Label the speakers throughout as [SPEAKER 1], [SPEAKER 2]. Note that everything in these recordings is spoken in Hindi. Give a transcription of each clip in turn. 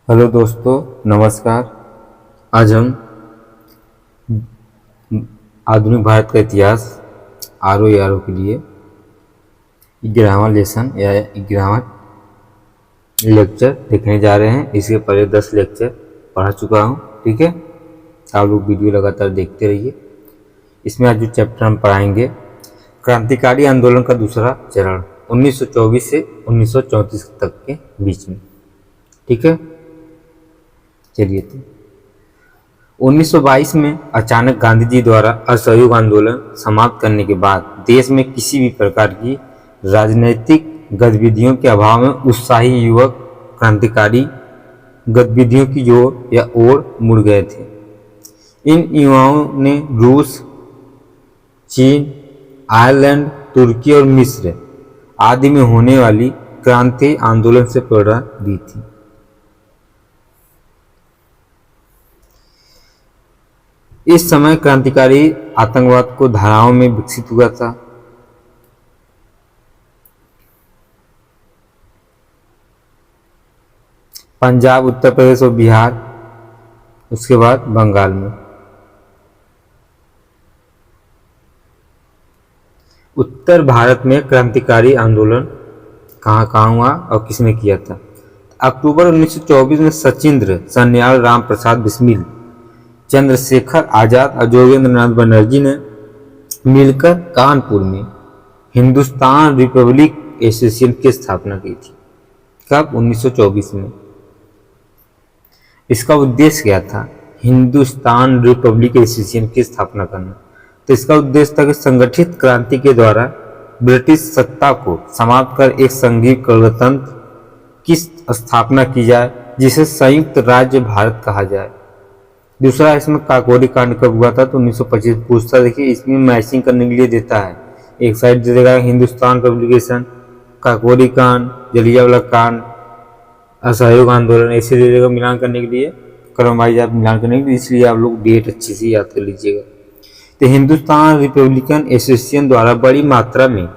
[SPEAKER 1] हेलो दोस्तों, नमस्कार। आज हम आधुनिक भारत का इतिहास आर ओ के लिए 11वां लेसन या 11वां लेक्चर देखने जा रहे हैं। इसके पहले 10 लेक्चर पढ़ा चुका हूं, ठीक है। आप लोग वीडियो लगातार देखते रहिए। इसमें आज जो चैप्टर हम पढ़ाएंगे, क्रांतिकारी आंदोलन का दूसरा चरण 1924 से 1934 तक के बीच में, ठीक है। चलिए, तो 1922 में अचानक गांधी जी द्वारा असहयोग आंदोलन समाप्त करने के बाद देश में किसी भी प्रकार की राजनीतिक गतिविधियों के अभाव में उत्साही युवक क्रांतिकारी गतिविधियों की ओर मुड़ गए थे। इन युवाओं ने रूस, चीन, आयरलैंड, तुर्की और मिस्र आदि में होने वाली क्रांति आंदोलन से प्रेरणा दी थी। इस समय क्रांतिकारी आतंकवाद को धाराओं में विकसित हुआ था। पंजाब, उत्तर प्रदेश और बिहार, उसके बाद बंगाल में। उत्तर भारत में क्रांतिकारी आंदोलन कहाँ हुआ और किसने किया था? अक्टूबर 1924 में सचिंद्र, सन्याल, राम प्रसाद बिस्मिल, चंद्रशेखर आजाद और जोगेंद्र नाथ बनर्जी ने मिलकर कानपुर में हिंदुस्तान रिपब्लिक एसोसिएशन की स्थापना की थी। कब? 1924 में। इसका उद्देश्य क्या था? हिंदुस्तान रिपब्लिक एसोसिएशन की स्थापना करना। तो इसका उद्देश्य था कि संगठित क्रांति के द्वारा ब्रिटिश सत्ता को समाप्त कर एक संघीय गणतंत्र की स्थापना की जाए, जिसे संयुक्त राज्य भारत कहा जाए। दूसरा, इसमें काकोरी कांड कब हुआ था? तो 1925 पूछता। देखिए, इसमें मैचिंग करने के लिए देता है। एक साइड दे देगा हिंदुस्तान पब्लिकेशन, काकोरी कांड, जलियांवाला कांड, असहयोग आंदोलन, ऐसे दे देगा मिलान करने के लिए, क्रम वाइज आप मिलान करने के लिए। इसलिए आप लोग डेट अच्छे से याद कर लीजिएगा। तो हिंदुस्तान रिपब्लिकन एसोसिएशन द्वारा बड़ी मात्रा में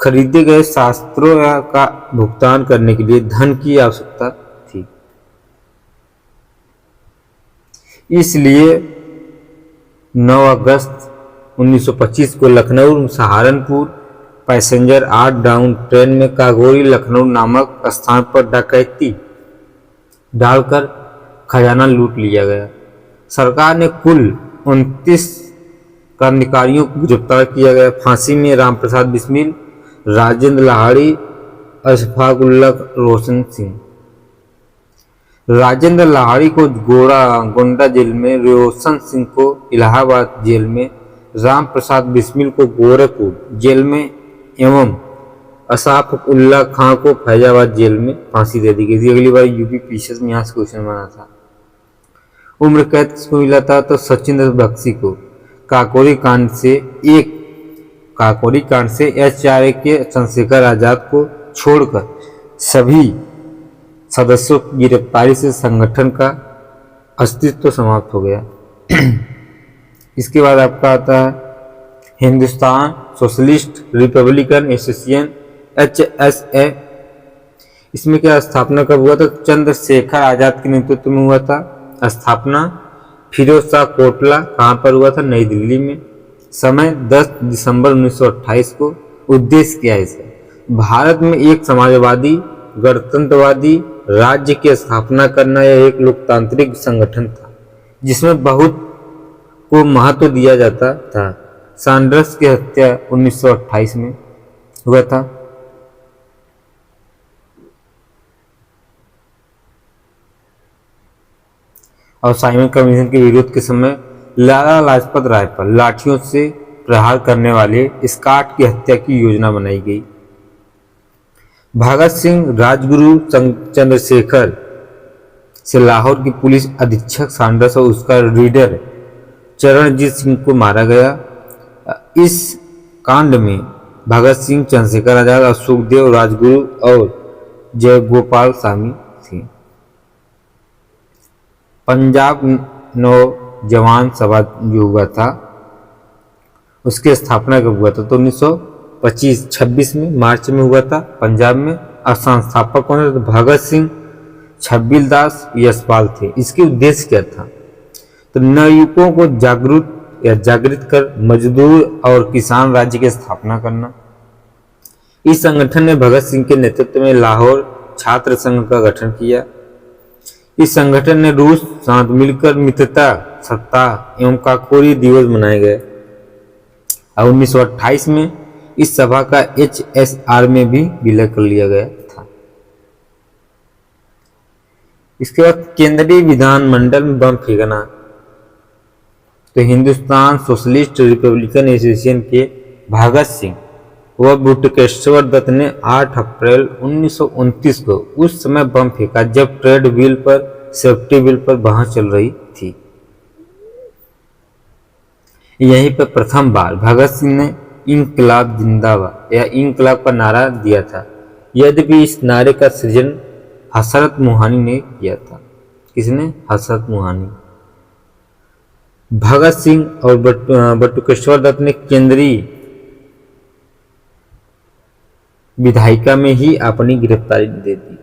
[SPEAKER 1] खरीदे गए शस्त्रों का भुगतान करने के लिए धन की आवश्यकता थी। इसलिए 9 अगस्त 1925 को Lucknow Saharanpur passenger 8 down train में काकोरी लखनऊ नामक स्थान पर डकैती डालकर खजाना लूट लिया गया। सरकार ने कुल 29 क्रांतिकारियों को गिरफ्तार किया गया। फांसी में रामप्रसाद बिस्मिल, राजेंद्र लाहिड़ी, अशफाक उल्लाह रोशन सिंह। राजेंद्र लाहिड़ी को गोंडा जेल में, रोशन सिंह को इलाहाबाद जेल में, राम प्रसाद बिस्मिल को गोरखपुर जेल में एवं अशफाक उल्लाह खां को फैजाबाद जेल में फांसी दे दी गई थी। अगली बार यूपी पीसीएस में यहाँ से क्वेश्चन बना था। उम्र कैद किसको मिला था? तो सचिंद्र बख्शी को। काकोरी कांड से HRA के चंद्रशेखर आजाद को छोड़कर सभी सदस्यों की गिरफ्तारी से संगठन का अस्तित्व समाप्त हो गया। इसके बाद आपका आता है Hindustan socialist Republican association HSA। इसमें क्या स्थापना कब हुआ था? चंद्रशेखर आजाद के नेतृत्व में हुआ था स्थापना। फिरोज शाह कोटला कहाँ पर हुआ था? नई दिल्ली में। समय 10 दिसंबर 1928 को। उद्देश्य क्या है इसका? भारत में एक समाजवादी गणतंत्रवादी राज्य की स्थापना करना। यह एक लोकतांत्रिक संगठन था जिसमें बहुत को महत्व दिया जाता था। सैंडर्स की हत्या 1928 में हुआ था। और साइमन कमीशन के विरोध के समय लाला लाजपत राय पर लाठियों से प्रहार करने वाले स्कॉट की हत्या की योजना बनाई गई। भगत सिंह, राजगुरु चंद्रशेखर से लाहौर की पुलिस अधीक्षक सैंडर्स और उसका रीडर चरणजीत सिंह को मारा गया। इस कांड में भगत सिंह, चंद्रशेखर आजाद और सुखदेव राजगुरु और जयगोपाल शामिल थे। पंजाब नौजवान सभा जो हुआ था उसकी स्थापना कब हुआ था? तो 1925 26 में मार्च में हुआ था पंजाब में। और संस्थापक कौन थे? भगत सिंह, छबिलदास यशपाल थे। इसके उद्देश्य क्या था? तो नवयुवकों को जागृत कर मजदूर और किसान राज्य की स्थापना करना। इस संगठन ने भगत सिंह के नेतृत्व में लाहौर छात्र संघ का गठन किया। इस संगठन ने रूस साथ मिलकर मित्रता सप्ताह एवं काकोरी दिवस मनाए गए और 1928 में इस सभा का HSR में भी विलय कर लिया गया था। इसके बाद केंद्रीय विधानमंडल में बम फेंकना। तो हिंदुस्तान सोशलिस्ट रिपब्लिकन एसोसिएशन के भगत सिंह व बटुकेश्वर दत्त ने 8 अप्रैल 1929 को उस समय बम फेंका जब ट्रेड बिल पर सेफ्टी बिल पर बहस चल रही थी। यहीं पर प्रथम बार भगत सिंह ने इंकलाब जिंदाबाद या इंकलाब का नारा दिया था। यद्यपि इस नारे का सृजन हसरत मोहानी ने किया था। किसने? हसरत मोहानी। भगत सिंह और बटुकेश्वर दत्त ने केंद्रीय विधायिका में ही अपनी गिरफ्तारी दे दी।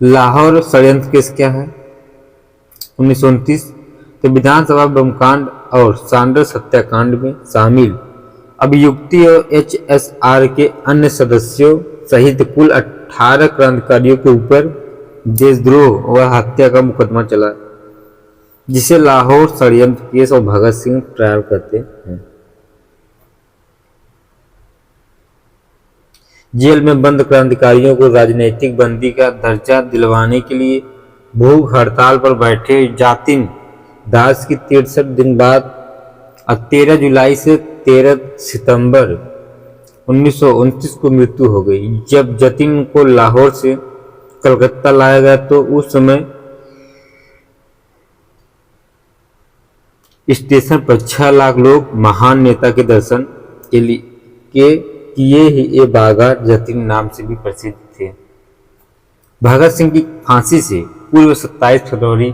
[SPEAKER 1] लाहौर षड्यंत्र केस क्या है? 1929। तो विधानसभा बमकांड और सांडर्स हत्याकांड में शामिल अभियुक्ति और HSR के अन्य सदस्यों सहित कुल 18 क्रांतिकारियों के ऊपर देशद्रोह व हत्या का मुकदमा चला, जिसे लाहौर षड्यंत्र केस और भगत सिंह ट्रायल कहते हैं। जेल में बंद क्रांतिकारियों को राजनीतिक बंदी का दर्जा दिलवाने के लिए भूख हड़ताल पर बैठे जातिन दास की 63 दिन बाद 13 जुलाई से 13 सितंबर 1929 को मृत्यु हो गई। जब जतिन को लाहौर से कलकत्ता लाया गया तो उस समय स्टेशन पर 6 लाख लोग महान नेता के दर्शन किए ही ये बागा जतिन नाम से भी प्रसिद्ध थे। भगत सिंह की फांसी से पूर्व 27 फरवरी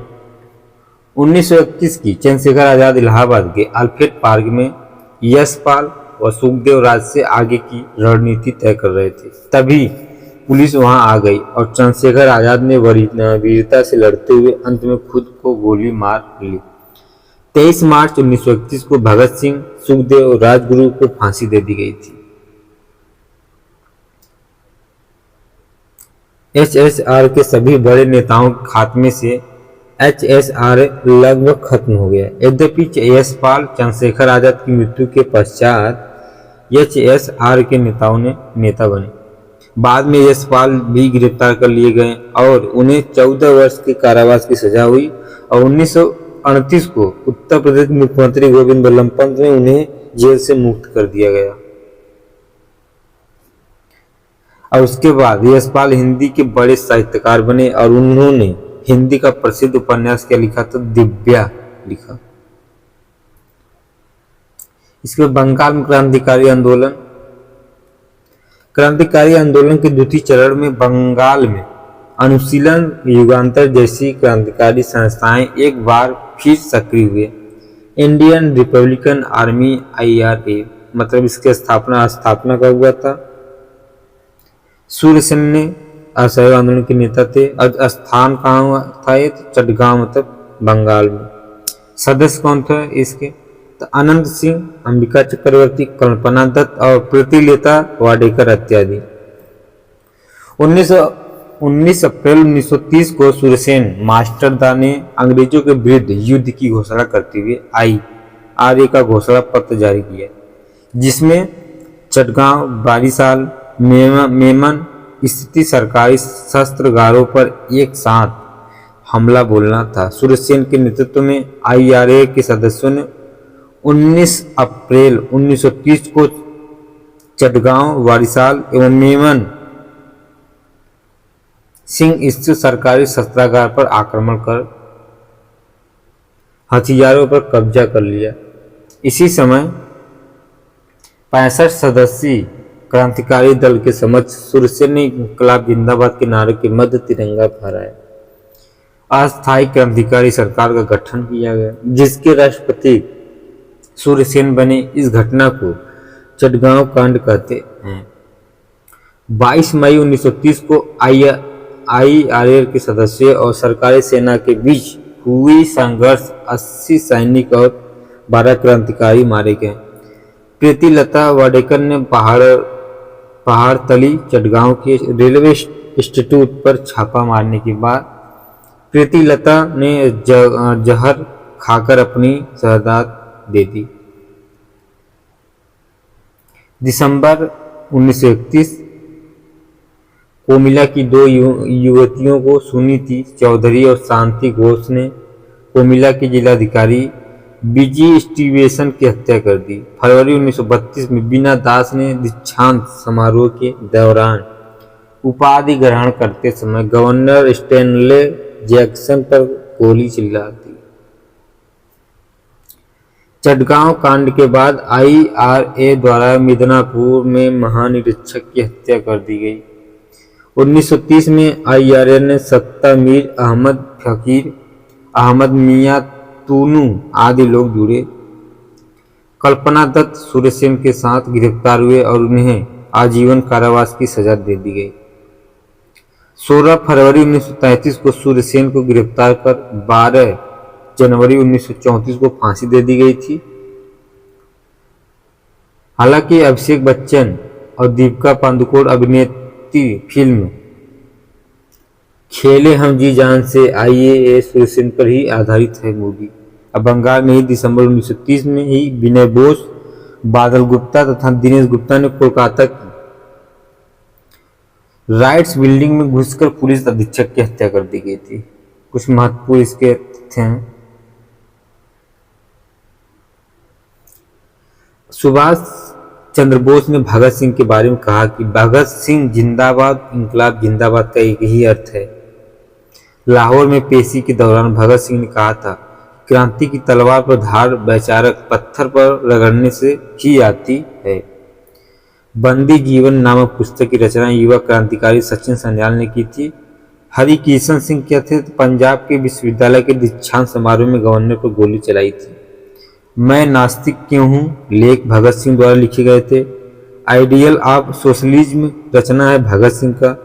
[SPEAKER 1] 1931 की चंद्रशेखर आजाद इलाहाबाद के अल्फ्रेड पार्क में यशपाल व सुखदेव राज से आगे की रणनीति तय कर रहे थे। तभी पुलिस वहां आ गई और चंद्रशेखर आजाद ने वीरता से लड़ते हुए अंत में खुद को गोली मार ली। 23 मार्च 1931 को भगत सिंह, सुखदेव और राजगुरु को फांसी दे दी गई थी। HSR के सभी बड़े नेताओं के खात्मे से HSR लगभग खत्म हो गया। यद्यपि यशपाल चंद्रशेखर आजाद की मृत्यु के पश्चात HSR के नेताओं ने नेता बने। बाद में यशपाल भी गिरफ्तार कर लिए गए और उन्हें 14 वर्ष के कारावास की सजा हुई और 1938 को उत्तर प्रदेश के मुख्यमंत्री गोविंद बल्लभ पंत ने उन्हें जेल से मुक्त कर दिया गया। और उसके बाद यशपाल हिंदी के बड़े साहित्यकार बने और उन्होंने हिंदी का प्रसिद्ध उपन्यास क्या लिखा था? दिव्या लिखा। इसके बंगाल में क्रांतिकारी आंदोलन के द्वितीय चरण में बंगाल में अनुशीलन युगांतर जैसी क्रांतिकारी संस्थाएं एक बार फिर सक्रिय हुए। इंडियन रिपब्लिकन आर्मी IRA मतलब इसके स्थापना का हुआ था। सूर्यसेन ने असहयोग आंदोलन के नेता थे। स्थान कहाँ था? ये चटगांव मतलब बंगाल में। सदस्य कौन थे इसके? तो अनंत सिंह, अंबिका चक्रवर्ती, कल्पना दत्त और प्रतिलेता वाडेकर इत्यादि। 19 अप्रैल 1930 को सूर्यसेन मास्टरदा ने अंग्रेजों के विरुद्ध युद्ध की घोषणा करते हुए IRA का घोषणा पत्र जारी किया, जिसमें चटगांव, बारीसाल, मेमन स्थित सरकारी शस्त्रागारों पर एक साथ हमला बोलना था। सूर्यसेन के नेतृत्व में IRA के सदस्यों ने 19 अप्रैल 1930 को चटगांव, बारीसाल एवं मेमन सिंह स्थित सरकारी शस्त्रागार पर आक्रमण कर हथियारों पर कब्जा कर लिया। इसी समय 65 सदस्यीय क्रांतिकारी दल के समक्ष सूर्यसेन ने इंकलाब जिंदाबाद के नारे के मध्य तिरंगा फहराया। अस्थायी क्रांतिकारी सरकार का गठन किया गया, जिसके राष्ट्रपति सूर्यसेन बने। इस घटना को चटगांव कांड कहते हैं। 22 मई 1930 को IRA के सदस्यों और सरकारी सेना के बीच हुई संघर्ष 80 सैनिक और 12 क्रांतिकारी मारे गए। प्रीतिलता वाडेकर ने पहाड़तली चटगांव के रेलवे इंस्टीट्यूट पर छापा मारने के बाद प्रीतिलता ने जहर खाकर अपनी शहादत दे दी। दिसंबर 1931 कोमिला की दो युवतियों को सुनीति चौधरी और शांति घोष ने कोमिला के जिलाधिकारी बीजी स्टीवेंसन की हत्या कर दी। फरवरी 1932 में बीना दास ने दीक्षांत समारोह के दौरान उपाधि ग्रहण करते समय गवर्नर स्टैनले जैक्सन पर गोली चला दी। चटगांव कांड के बाद IRA द्वारा मिदनापुर में महानिरीक्षक की हत्या कर दी गई। 1930 में IRA ने सत्ता मीर अहमद फकीर, अहमद मियां तूनू आदि लोग जुड़े। कल्पना दत्त सूर्यसेन के साथ गिरफ्तार हुए और उन्हें आजीवन कारावास की सजा दे दी गई। 16 फरवरी 1933 को सूर्यसेन को गिरफ्तार कर 12 जनवरी 1934 को फांसी दे दी गई थी। हालांकि अभिषेक बच्चन और दीपिका पादुकोण अभिनेत्री फिल्म खेले हम जी जान से IAS सूर्यसेन पर ही आधारित है मूवी। अब बंगाल में ही दिसंबर 1930 में ही विनय बोस, बादल गुप्ता तथा दिनेश गुप्ता ने कोलकाता की राइट्स बिल्डिंग में घुसकर पुलिस अधीक्षक की हत्या कर दी गई थी। कुछ महत्वपूर्ण इसके तथ्य हैं। सुभाष चंद्र बोस ने भगत सिंह के बारे में कहा कि भगत सिंह जिंदाबाद, इंकलाब जिंदाबाद का एक ही अर्थ है। लाहौर में पेशी के दौरान भगत सिंह ने कहा था, क्रांति की तलवार पर धार वैचारक पत्थर पर रगड़ने से ही आती है। बंदी जीवन नामक पुस्तक की रचना युवा क्रांतिकारी सचिन सन्याल ने की थी। हरिकिशन सिंह क्या थे? पंजाब के विश्वविद्यालय के दीक्षांत समारोह में गवर्नर पर गोली चलाई थी। मैं नास्तिक क्यों हूँ लेख भगत सिंह द्वारा लिखे गए थे। आइडियल ऑफ सोशलिज्म रचना है भगत सिंह का।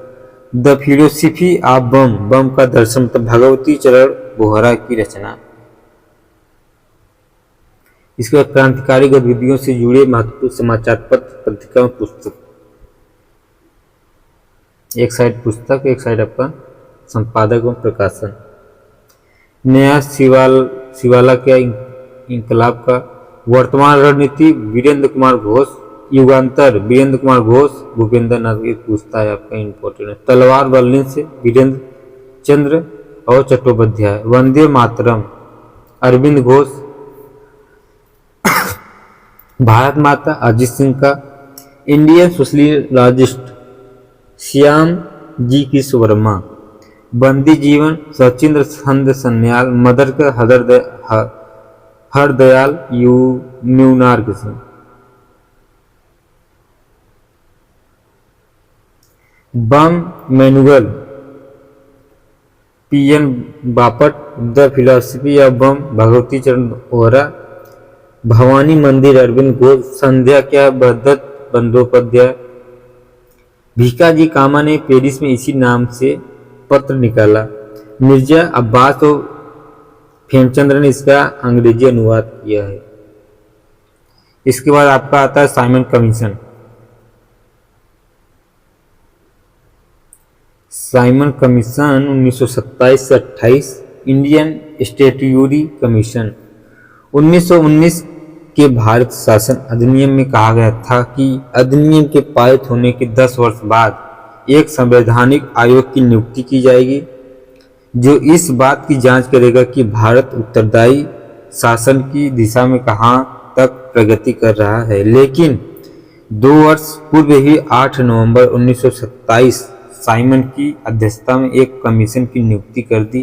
[SPEAKER 1] द फिलोसफी ऑफ बम, बम का दर्शन भगवती चरण बोहरा की रचना। इसके बाद क्रांतिकारी गतिविधियों से जुड़े महत्वपूर्ण समाचार पत्र, पत्रिका, पुस्तक। एक साइड पुस्तक, एक साइड आपका संपादक एवं प्रकाशन। नया शिवाला का इंकलाब का। वर्तमान रणनीति वीरेंद्र कुमार घोष। युगांतर वीरेंद्र कुमार घोष। भूपेंद्र नाथ की पूछता है आपका इंपॉर्टेंट है। तलवार बर्लिन से वीरेंद्र चंद्र और चट्टोपाध्याय। वंदे मातरम अरविंद घोष। भारत माता अजीत सिंह का। Indian socialist Shyam ji Krishna Varma. बंदी जीवन सचिंद्र चंद सन्याल। मदर का हरदयाल न्यूनार्क Singh. Bomb manual PN Bapat. The philosophy of bomb Bhagwati Charan Vohra. Bhavani मंदिर अरविंद घोष। संध्या क्या दत्त बंदोपाध्याय। भीकाजी कामा ने पेरिस में इसी नाम से पत्र निकाला। मिर्जा अब्बास और खेमचंद्र ने इसका अंग्रेजी अनुवाद किया है। इसके बाद आपका आता है साइमन कमीशन। साइमन कमीशन 1927 से 28। Indian statutory commission. 1919 के भारत शासन अधिनियम में कहा गया था कि अधिनियम के पारित होने के 10 वर्ष बाद एक संवैधानिक आयोग की नियुक्ति की जाएगी जो इस बात की जांच करेगा कि भारत उत्तरदायी शासन की दिशा में कहां तक प्रगति कर रहा है। लेकिन 2 वर्ष पूर्व ही 8 नवंबर 1927 साइमन की अध्यक्षता में एक कमीशन की नियुक्ति कर दी,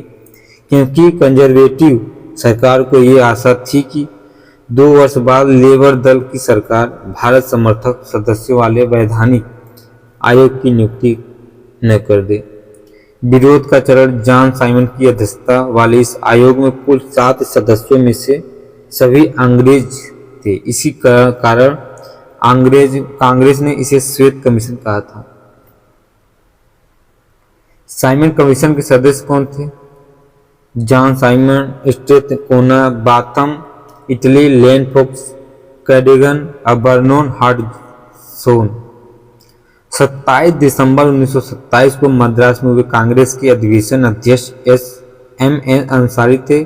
[SPEAKER 1] क्योंकि कंजर्वेटिव सरकार को ये आशा थी कि 2 वर्ष बाद लेबर दल की सरकार भारत समर्थक सदस्यों वाले वैधानिक आयोग की नियुक्ति न कर दे। विरोध का चरण। जॉन साइमन की अध्यक्षता वाले इस आयोग में कुल 7 सदस्यों में से सभी अंग्रेज थे। इसी कारण कांग्रेस ने इसे श्वेत कमीशन कहा था। साइमन कमीशन के सदस्य कौन थे? जॉन साइमन, स्टेथ कोना बाथम, इटली, लेन फोक्स कैडिगन और बर्नोन हार्डसोन। 27 दिसंबर 1927 को मद्रास में हुए कांग्रेस के अधिवेशन अध्यक्ष एस.एम.एन. अंसारी थे।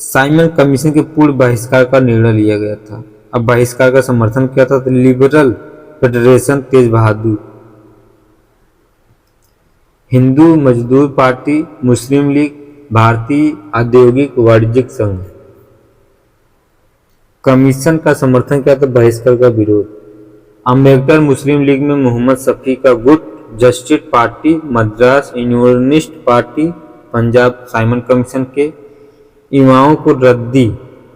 [SPEAKER 1] साइमन कमीशन के पूर्ण बहिष्कार का निर्णय लिया गया था। अब बहिष्कार का समर्थन किया था लिबरल फेडरेशन तेज बहादुर, हिंदू मजदूर पार्टी, मुस्लिम लीग, भारतीय औद्योगिक वाणिज्यिक संघ। कमीशन का समर्थन किया था, बहिष्कार का विरोध। अम्बेडकर मुस्लिम लीग में मोहम्मद शफी का गुट, justice party, Madras unionist party, Punjab Simon commission के युवाओं को रद्दी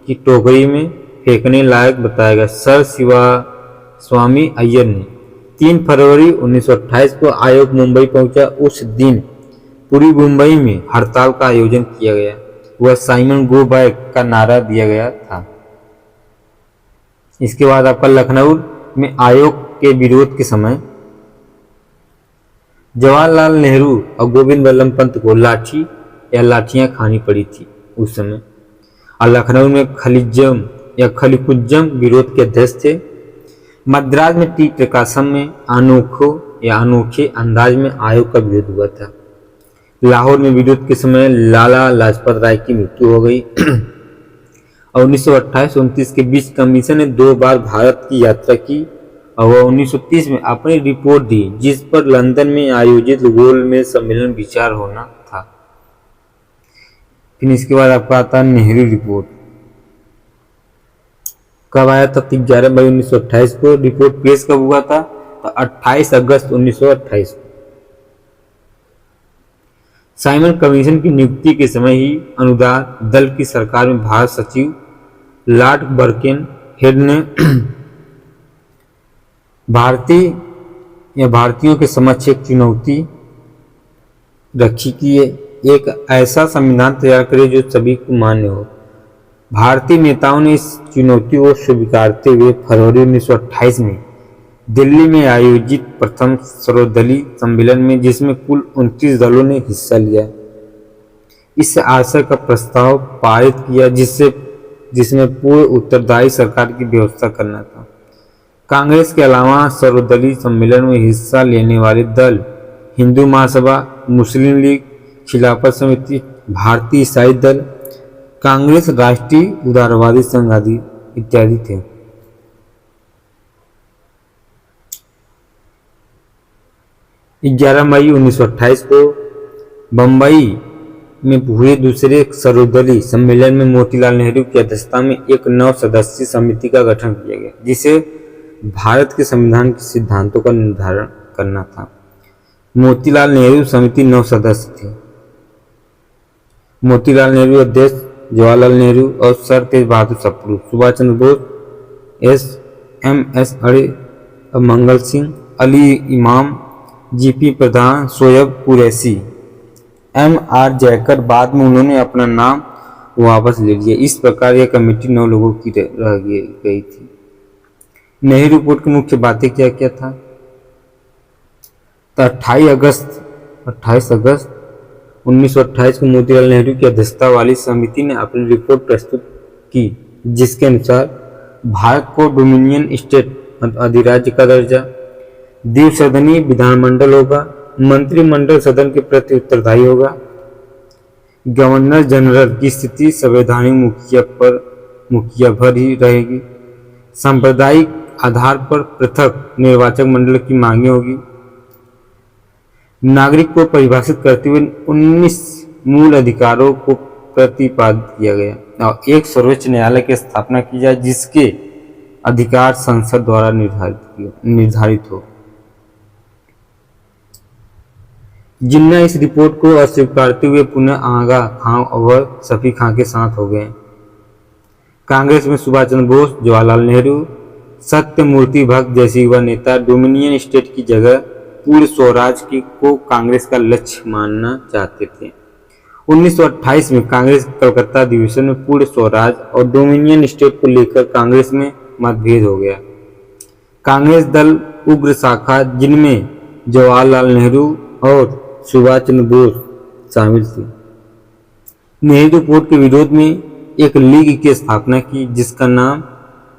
[SPEAKER 1] की टोकरी में फेंकने लायक बताया गया। सर स्वामी अय्यर ने 3 फरवरी 1928 को आयोग मुंबई पहुंचा। उस दिन पूरी मुंबई में हड़ताल का आयोजन किया गया। वह साइमन गो बैक का नारा दिया गया था। इसके बाद आपका लखनऊ में आयोग के विरोध के समय जवाहरलाल नेहरू और गोविंद वल्लभ पंत को लाठी या लाठियां खानी पड़ी थी उस समय। और लखनऊ में खलीजम या खलीकुज्जम विरोध के अध्यक्ष थे। मद्रास में टी प्रकाशम में अनोखे अंदाज में आयोग का विरोध हुआ था। लाहौर में विरोध के समय लाला लाजपत राय की मृत्यु हो गई। और 1928-29 के बीच कमीशन ने 2 बार भारत की यात्रा की और वह 1930 में अपनी रिपोर्ट दी, जिस पर लंदन में आयोजित गोलमेज सम्मेलन विचार होना था। फिर इसके बाद आपका आता है नेहरू रिपोर्ट। कब आया था? 11 मई 1928 को। रिपोर्ट पेश कब हुआ था? तो 28 अगस्त 1928 को। साइमन कमीशन की नियुक्ति के समय ही अनुदान दल की सरकार में भारत सचिव लॉर्ड बर्केनहेड ने भारतीयों के समक्ष एक चुनौती रखी कि एक ऐसा संविधान तैयार करे जो सभी को मान्य हो। भारतीय नेताओं ने इस चुनौती को स्वीकारते हुए फरवरी 1928 में दिल्ली में आयोजित प्रथम सर्वदलीय सम्मेलन में, जिसमें कुल 29 दलों ने हिस्सा लिया, इस आशय का प्रस्ताव पारित किया जिसमें पूर्ण उत्तरदायी सरकार की व्यवस्था करना था। कांग्रेस के अलावा सर्वदलीय सम्मेलन में हिस्सा लेने वाले दल हिंदू महासभा, मुस्लिम लीग, खिलाफत समिति, भारतीय ईसाई दल, कांग्रेस राष्ट्रीय उदारवादी संघ आदि इत्यादि थे। ग्यारह मई 1928 को बंबई में हुए दूसरे सर्वदलीय सम्मेलन में मोतीलाल नेहरू की अध्यक्षता में एक 9 सदस्यीय समिति का गठन किया गया, जिसे भारत के संविधान के सिद्धांतों का निर्धारण करना था। मोतीलाल नेहरू समिति 9 सदस्य थे। मोतीलाल नेहरू अध्यक्ष, जवाहरलाल नेहरू और सर तेज बहादुर सप्रू, सुभाष चंद्र बोस, एस.एम.एस. अरे, मंगल सिंह, अली इमाम, जी.पी. प्रधान, शोएब कुरैशी, एम.आर. जयकर। बाद में उन्होंने अपना नाम वापस ले लिया। इस प्रकार यह कमेटी 9 लोगों की रह गई थी। नेहरू रिपोर्ट की मुख्य बातें क्या क्या था? तो 28 अगस्त 1928 को मोतीलाल नेहरू की अध्यक्षता वाली समिति ने अपनी रिपोर्ट प्रस्तुत की, जिसके अनुसार भारत को डोमिनियन स्टेट अधिराज्य का दर्जा, द्विसदनीय विधानमंडल होगा, मंत्रिमंडल सदन के प्रति उत्तरदायी होगा, गवर्नर जनरल की स्थिति संवैधानिक मुखिया भर ही रहेगी, सांप्रदायिक आधार पर पृथक निर्वाचक मंडल की मांगे होगी, नागरिक को परिभाषित करते हुए 19 मूल अधिकारों को प्रतिपादित किया गया और एक सर्वोच्च न्यायालय की स्थापना की जाए, जिसके अधिकार संसद द्वारा निर्धारित हो। जिन्ना इस रिपोर्ट को अस्वीकार करते हुए पुनः आगा खां और शफी खां के साथ हो गए। कांग्रेस में सुभाष चंद्र बोस, जवाहरलाल नेहरू, सत्यमूर्ति भक्त जैसे युवा नेता डोमिनियन स्टेट की जगह पूर्ण स्वराज को कांग्रेस का लक्ष्य मानना चाहते थे। 1928 में कांग्रेस कलकत्ता अधिवेशन में पूर्ण स्वराज और डोमिनियन स्टेट को लेकर कांग्रेस में मतभेद हो गया। कांग्रेस दल उग्र शाखा, जिनमें जवाहरलाल नेहरू और सुभाष चंद्र बोस शामिल थे। नेहरू रिपोर्ट के विरोध में एक लीग की स्थापना की जिसका नाम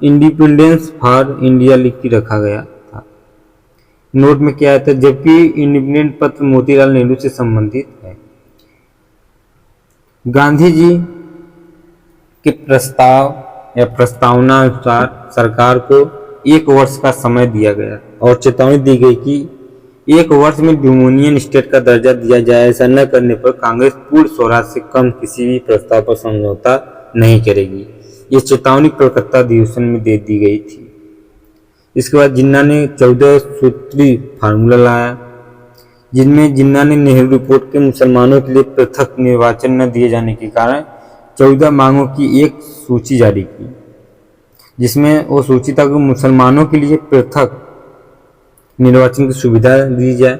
[SPEAKER 1] इंडिपेंडेंस फॉर इंडिया लीग की रखा गया था। नोट में क्या आता है, जबकि इंडिपेंडेंट पत्र मोतीलाल नेहरू से संबंधित है। गांधी जी के प्रस्ताव या प्रस्तावना अनुसार सरकार को 1 वर्ष का समय दिया गया और चेतावनी दी गई कि 1 वर्ष में यूनियन स्टेट का दर्जा दिया जाए। ऐसा न करने पर कांग्रेस पूर्ण स्वराज से कम किसी भी प्रस्ताव पर समझौता नहीं करेगी। ये चेतावनी कलकत्ता अधिवेशन में दे दी गई थी। इसके बाद जिन्ना ने 14 सूत्री फार्मूला लाया, जिनमें जिन्ना ने नेहरू रिपोर्ट के मुसलमानों के लिए पृथक निर्वाचन न दिए जाने के कारण 14 मांगों की एक सूची जारी की, जिसमें वो सूची था कि मुसलमानों के लिए पृथक निर्वाचन की सुविधा दी जाए,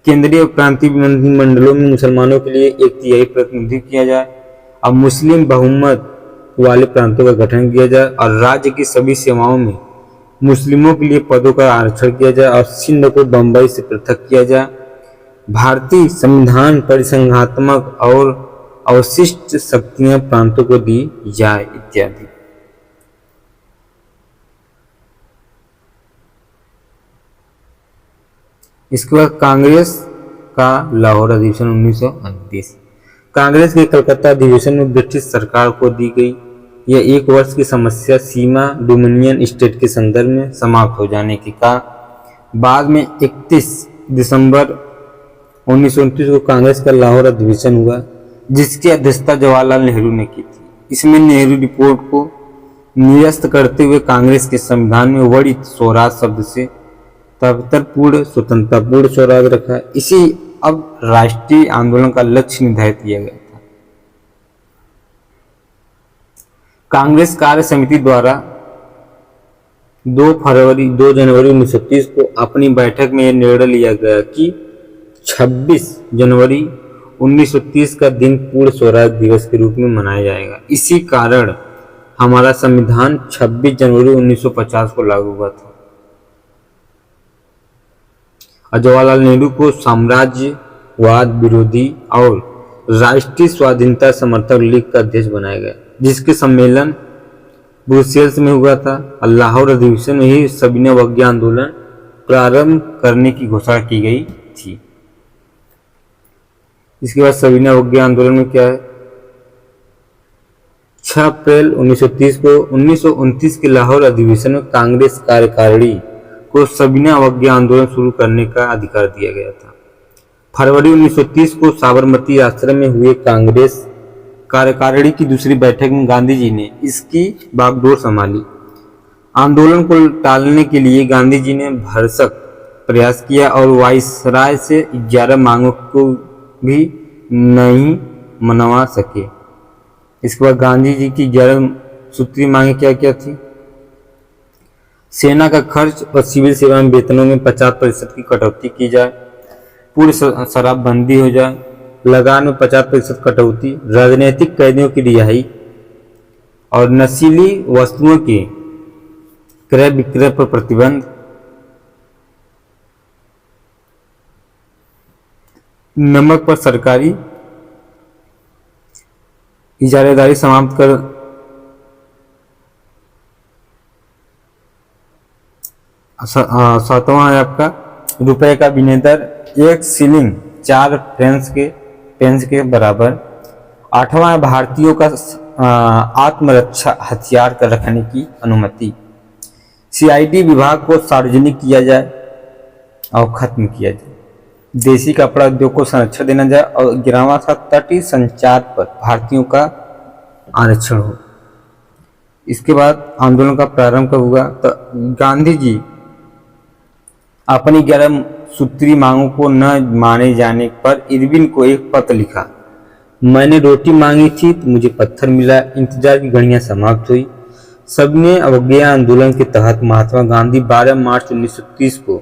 [SPEAKER 1] केंद्रीय और प्रांतीय मंत्रिमंडलों में मुसलमानों के लिए 1/3 प्रतिनिधित्व किया जाए, अब मुस्लिम बहुमत वाले प्रांतों का गठन किया जाए और राज्य की सभी सेवाओं में मुस्लिमों के लिए पदों का आरक्षण किया जाए और सिंध को बंबई से पृथक किया जाए। भारतीय संविधान परिसंघात्मक और अवशिष्ट शक्तियां प्रांतों को दी जाए इत्यादि। इसके बाद कांग्रेस का लाहौर अधिवेशन 1929। कांग्रेस के कलकत्ता अधिवेशन में ब्रिटिश सरकार को दी गई यह 1 वर्ष की समस्या सीमा डोमिनियन स्टेट के संदर्भ में समाप्त हो जाने के कारण बाद में 31 दिसंबर 1929 को कांग्रेस का लाहौर अधिवेशन हुआ, जिसकी अध्यक्षता जवाहरलाल नेहरू ने की थी। इसमें नेहरू रिपोर्ट को निरस्त करते हुए कांग्रेस के संविधान में वर्णित स्वराज शब्द से पूर्ण स्वतंत्रतापूर्ण स्वराज रखा। इसी अब राष्ट्रीय आंदोलन का लक्ष्य निर्धारित किया गया था। कांग्रेस कार्य समिति द्वारा 2 जनवरी 1930 को अपनी बैठक में यह निर्णय लिया गया कि 26 जनवरी 1930 का दिन पूर्ण स्वराज दिवस के रूप में मनाया जाएगा। इसी कारण हमारा संविधान 26 जनवरी 1950 को लागू हुआ था। जवाहरलाल नेहरू को साम्राज्यवाद विरोधी और राष्ट्रीय स्वाधीनता समर्थक लीग का अध्यक्ष बनाया गया, जिसके सम्मेलन ब्रुसेल्स में हुआ था। लाहौर अधिवेशन में ही सविनय अवज्ञा आंदोलन प्रारंभ करने की घोषणा की गई थी। इसके बाद सविनय अवज्ञा आंदोलन में क्या है, 6 अप्रैल 1930 को 1929 के लाहौर अधिवेशन में कांग्रेस कार्यकारिणी को सविनय अवज्ञा आंदोलन शुरू करने का अधिकार दिया गया था। फरवरी 1930 को साबरमती आश्रम में हुए कांग्रेस कार्यकारिणी की दूसरी बैठक में गांधी जी ने इसकी बागडोर संभाली। आंदोलन को टालने के लिए गांधी जी ने भरसक प्रयास किया और वायसराय से 11 मांगों को भी नहीं मनवा सके। इसके बाद गांधी जी की 11 सूत्री मांगे क्या क्या थी, सेना का खर्च और सिविल सेवा में वेतनों में 50% की कटौती की जाए, पूर्ण शराबबंदी हो जाए, लगान में 50% कटौती, राजनीतिक कैदियों की रिहाई और नशीली वस्तुओं के क्रय विक्रय पर प्रतिबंध, नमक पर सरकारी इजारेदारी समाप्त कर 7वां है आपका रुपए का विनिमय 1 शिलिंग 4 पेंस के बराबर। 8वां है भारतीयों का आत्मरक्षा हथियार कर रखने की अनुमति। CID विभाग को सार्वजनिक किया जाए और खत्म किया जाए। देसी कपड़ा उद्योग को संरक्षण देना जाए और 11वां था तटीय संचार पर भारतीयों का आरक्षण हो। इसके बाद आंदोलन का प्रारंभ कब हुआ, तो गांधी जी अपनी 11 सूत्री मांगों को न माने जाने पर इरविन को एक पत्र लिखा, मैंने रोटी मांगी थी तो मुझे पत्थर मिला। इंतजार की घड़ियां समाप्त हुई। सबने अवज्ञा आंदोलन के तहत महात्मा गांधी 12 मार्च 1930 को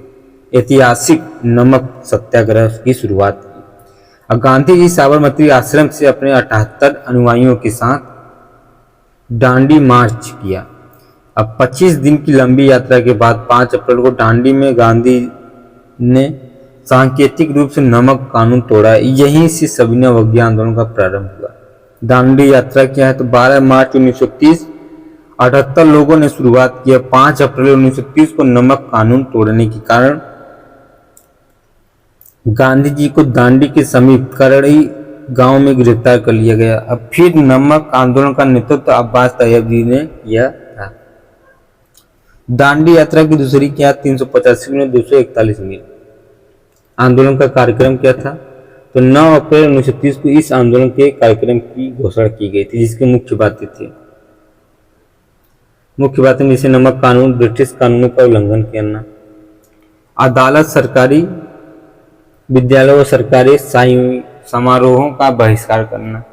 [SPEAKER 1] ऐतिहासिक नमक सत्याग्रह की शुरुआत की। अब गांधी जी साबरमती आश्रम से अपने 78 अनुयायियों के साथ डांडी मार्च किया। अब 25 दिन की लंबी यात्रा के बाद 5 अप्रैल को डांडी में गांधी ने सांकेतिक रूप से नमक कानून तोड़ा। यहीं से सविनय अवज्ञा आंदोलन का प्रारंभ हुआ। दांडी यात्रा क्या है तो 12 मार्च 1930 78 लोगों ने शुरुआत किया। 5 अप्रैल 1930 को नमक कानून तोड़ने के कारण गांधी जी को दांडी के समीप करड़ी गांव में गिरफ्तार कर लिया गया। अब फिर नमक आंदोलन का नेतृत्व अब्बास तैयब जी ने किया था। दांडी यात्रा की दूसरी क्या 385 में 241 मील। आंदोलन का कार्यक्रम क्या था तो 9 अप्रैल 1930 को इस आंदोलन के कार्यक्रम की घोषणा की गई थी, जिसकी मुख्य बातें थी। मुख्य बातें जैसे नमक कानून, ब्रिटिश कानूनों का उल्लंघन करना, अदालत, सरकारी विद्यालयों और सरकारी समारोहों का बहिष्कार करना,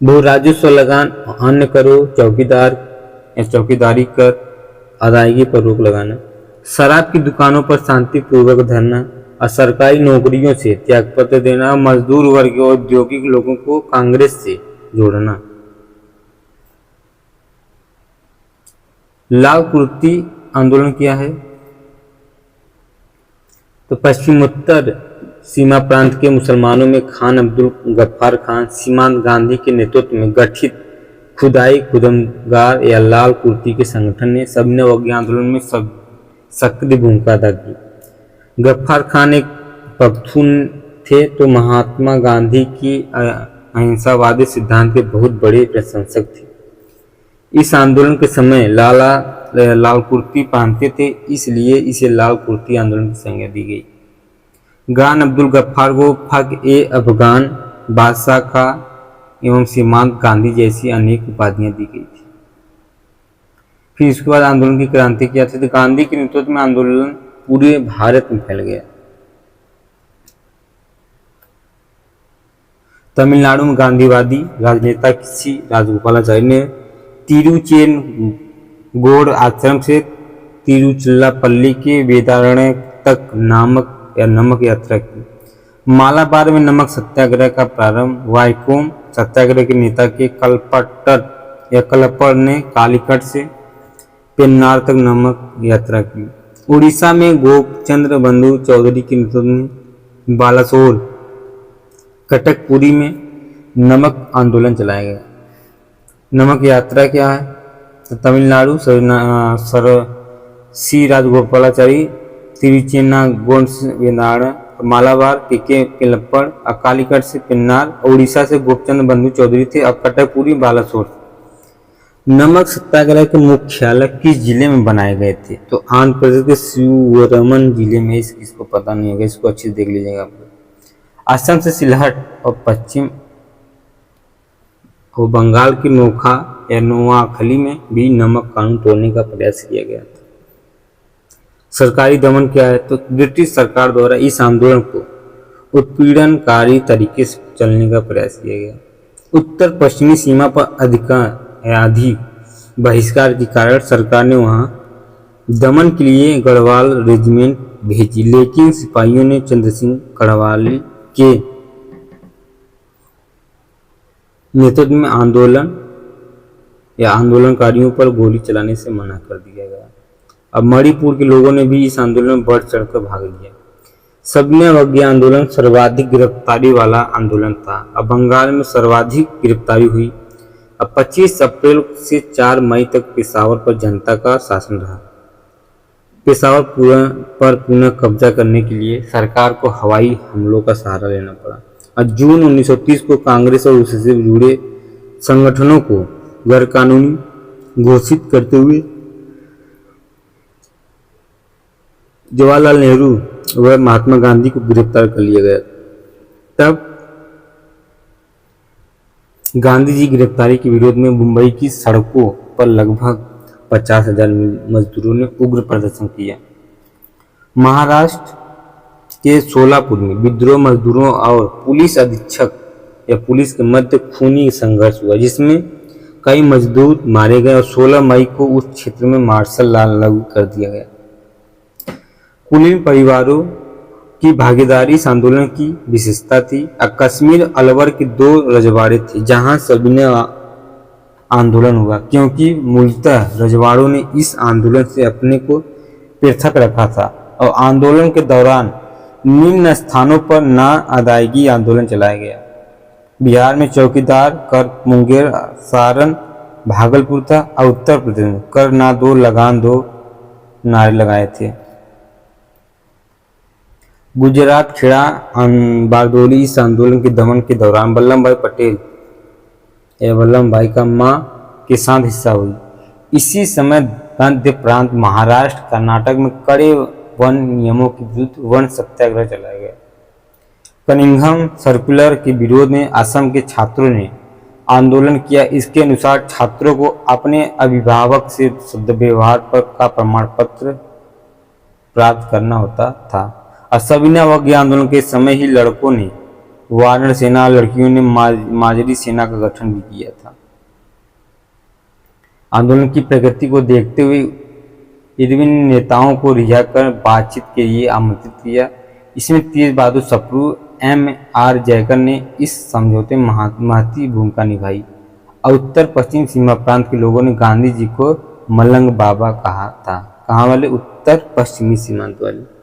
[SPEAKER 1] भू राजस्व लगान, अन्य करों, चौकीदारी कर अदायगी पर रोक लगाना, शराब की दुकानों पर शांतिपूर्वक धरना और सरकारी नौकरियों से त्यागपत्र देना, मजदूर वर्ग और औद्योगिक लोगों को कांग्रेस से जोड़ना। लाल कुर्ती आंदोलन क्या है तो पश्चिमोत्तर सीमा प्रांत के मुसलमानों में खान अब्दुल गफ्फार खान सीमांत गांधी के नेतृत्व में गठित खुदाई खुदमगार या लाल कुर्ती के संगठन ने सविनय अवज्ञा आंदोलन में सक्रिय भूमिका अदा की। गफ्फार खान एक पख्तून थे तो महात्मा गांधी की अहिंसावादी सिद्धांत के बहुत बड़े प्रशंसक थे। इस आंदोलन के समय लाल कुर्ती पहनते थे, इसलिए इसे लाल कुर्ती आंदोलन की संज्ञा दी गई। खान अब्दुल गफ्फार को फख-ए-अफगान, बादशाह का एवं सीमांत गांधी जैसी अनेक उपाधियां दी गई थी। फिर इसके बाद आंदोलन की क्रांति क्या थी तो गांधी के नेतृत्व में आंदोलन पूरे भारत में फैल गया। तमिलनाडु में गांधीवादी राजनेता किसी राजगोपालाचारी ने तिरुचेनगोड आश्रम से तिरुचिरापल्ली के वेदारण्य तक नमक यात्रा की। मालाबार में नमक सत्याग्रह का प्रारंभ। वाइकोम सत्याग्रह के नेता के कलप्पर ने कालीकट से पेन्नार तक नमक यात्रा की। उड़ीसा में गोपचंद्र बंधु चौधरी के नेतृत्व में बालासोर कटकपुरी में नमक आंदोलन चलाया गया। नमक यात्रा क्या है तो तमिलनाडु सी राजगोपालाचारी, तिरुचेनागोड से वेदारण्य, मालाबार के कलप्पर, कालीकट से पेन्नार, उड़ीसा से गोपचंद्र बंधु चौधरी थे और कटकपुरी बालासोर। नमक सत्याग्रह के मुख्यालय किस जिले में बनाए गए थे तो आंध्र प्रदेश के शिवरमन जिले में। इसको पता नहीं होगा, इसको अच्छे से देख लीजिएगा आप। असम से सिलहट और पश्चिम और बंगाल की नोखा या नोआखली में भी नमक कानून तोड़ने का प्रयास किया गया था। सरकारी दमन क्या है तो ब्रिटिश सरकार द्वारा इस आंदोलन को उत्पीड़नकारी तरीके से चलने का प्रयास किया गया। उत्तर पश्चिमी सीमा पर अधिक बहिष्कार के कारण सरकार ने वहां दमन के लिए गढ़वाल रेजिमेंट भेजी, लेकिन सिपाहियों ने चंद्र सिंह गढ़वाली के नेतृत्व में आंदोलनकारियों पर गोली चलाने से मना कर दिया गया। अब मणिपुर के लोगों ने भी इस आंदोलन में बढ़ चढ़कर भाग लिया। सविनय अवज्ञा आंदोलन सर्वाधिक गिरफ्तारी वाला आंदोलन था। अब बंगाल में सर्वाधिक गिरफ्तारी हुई। अब 25 अप्रैल से 4 मई तक पेशावर पर जनता का शासन रहा। पेशावर पर पुनः कब्जा करने के लिए सरकार को हवाई हमलों का सहारा लेना पड़ा। और जून 1930 को कांग्रेस और उससे जुड़े संगठनों को गैर कानूनी घोषित करते हुए जवाहरलाल नेहरू व महात्मा गांधी को गिरफ्तार कर लिया गया। तब गांधी जी गिरफ्तारी के विरोध में मुंबई की सड़कों पर लगभग 50,000 मजदूरों ने उग्र प्रदर्शन किया। महाराष्ट्र के सोलापुर में विद्रोह मजदूरों और पुलिस अधीक्षक या पुलिस के मध्य खूनी संघर्ष हुआ, जिसमें कई मजदूर मारे गए और 16 मई को उस क्षेत्र में मार्शल लॉ लागू कर दिया गया। कुलीन परिवारों की भागीदारी इस आंदोलन की विशेषता थी। कश्मीर अलवर के 2 रजवाड़े थे जहां सविनय आंदोलन हुआ, क्योंकि मूलतः रजवाड़ों ने इस आंदोलन से अपने को पृथक रखा था और आंदोलन के दौरान निम्न स्थानों पर ना अदायगी आंदोलन चलाया गया। बिहार में चौकीदार कर मुंगेर, सारण, भागलपुर था और उत्तर प्रदेश में कर ना दो लगान दो नारे लगाए थे। गुजरात खेड़ा बारदोली इस आंदोलन के दमन के दौरान वल्लभ भाई पटेल या वल्लभ भाई का मां के साथ हिस्सा हुई। इसी समय मध्य प्रांत, महाराष्ट्र, कर्नाटक में कड़े वन नियमों के विरुद्ध वन सत्याग्रह चलाया गया। कनिंघम सर्कुलर के विरोध में असम के छात्रों ने आंदोलन किया। इसके अनुसार छात्रों को अपने अभिभावक से सद्व्यवहार पर का प्रमाण पत्र प्राप्त करना होता था। असविना वज्ञ आंदोलन के समय ही लड़कों ने वानर सेना, लड़कियों ने माजरी सेना का गठन भी किया था। आंदोलन की प्रगति को देखते हुए इरविन ने नेताओं को रिहा कर बातचीत के लिए आमंत्रित किया। इसमें तेज बहादुर सप्रू, M.R. जयकर ने इस समझौते में महती भूमिका निभाई और उत्तर पश्चिम सीमा प्रांत के लोगों ने गांधी जी को मलंग बाबा कहा था। कहाँ वाले? उत्तर पश्चिमी सीमांत वाले।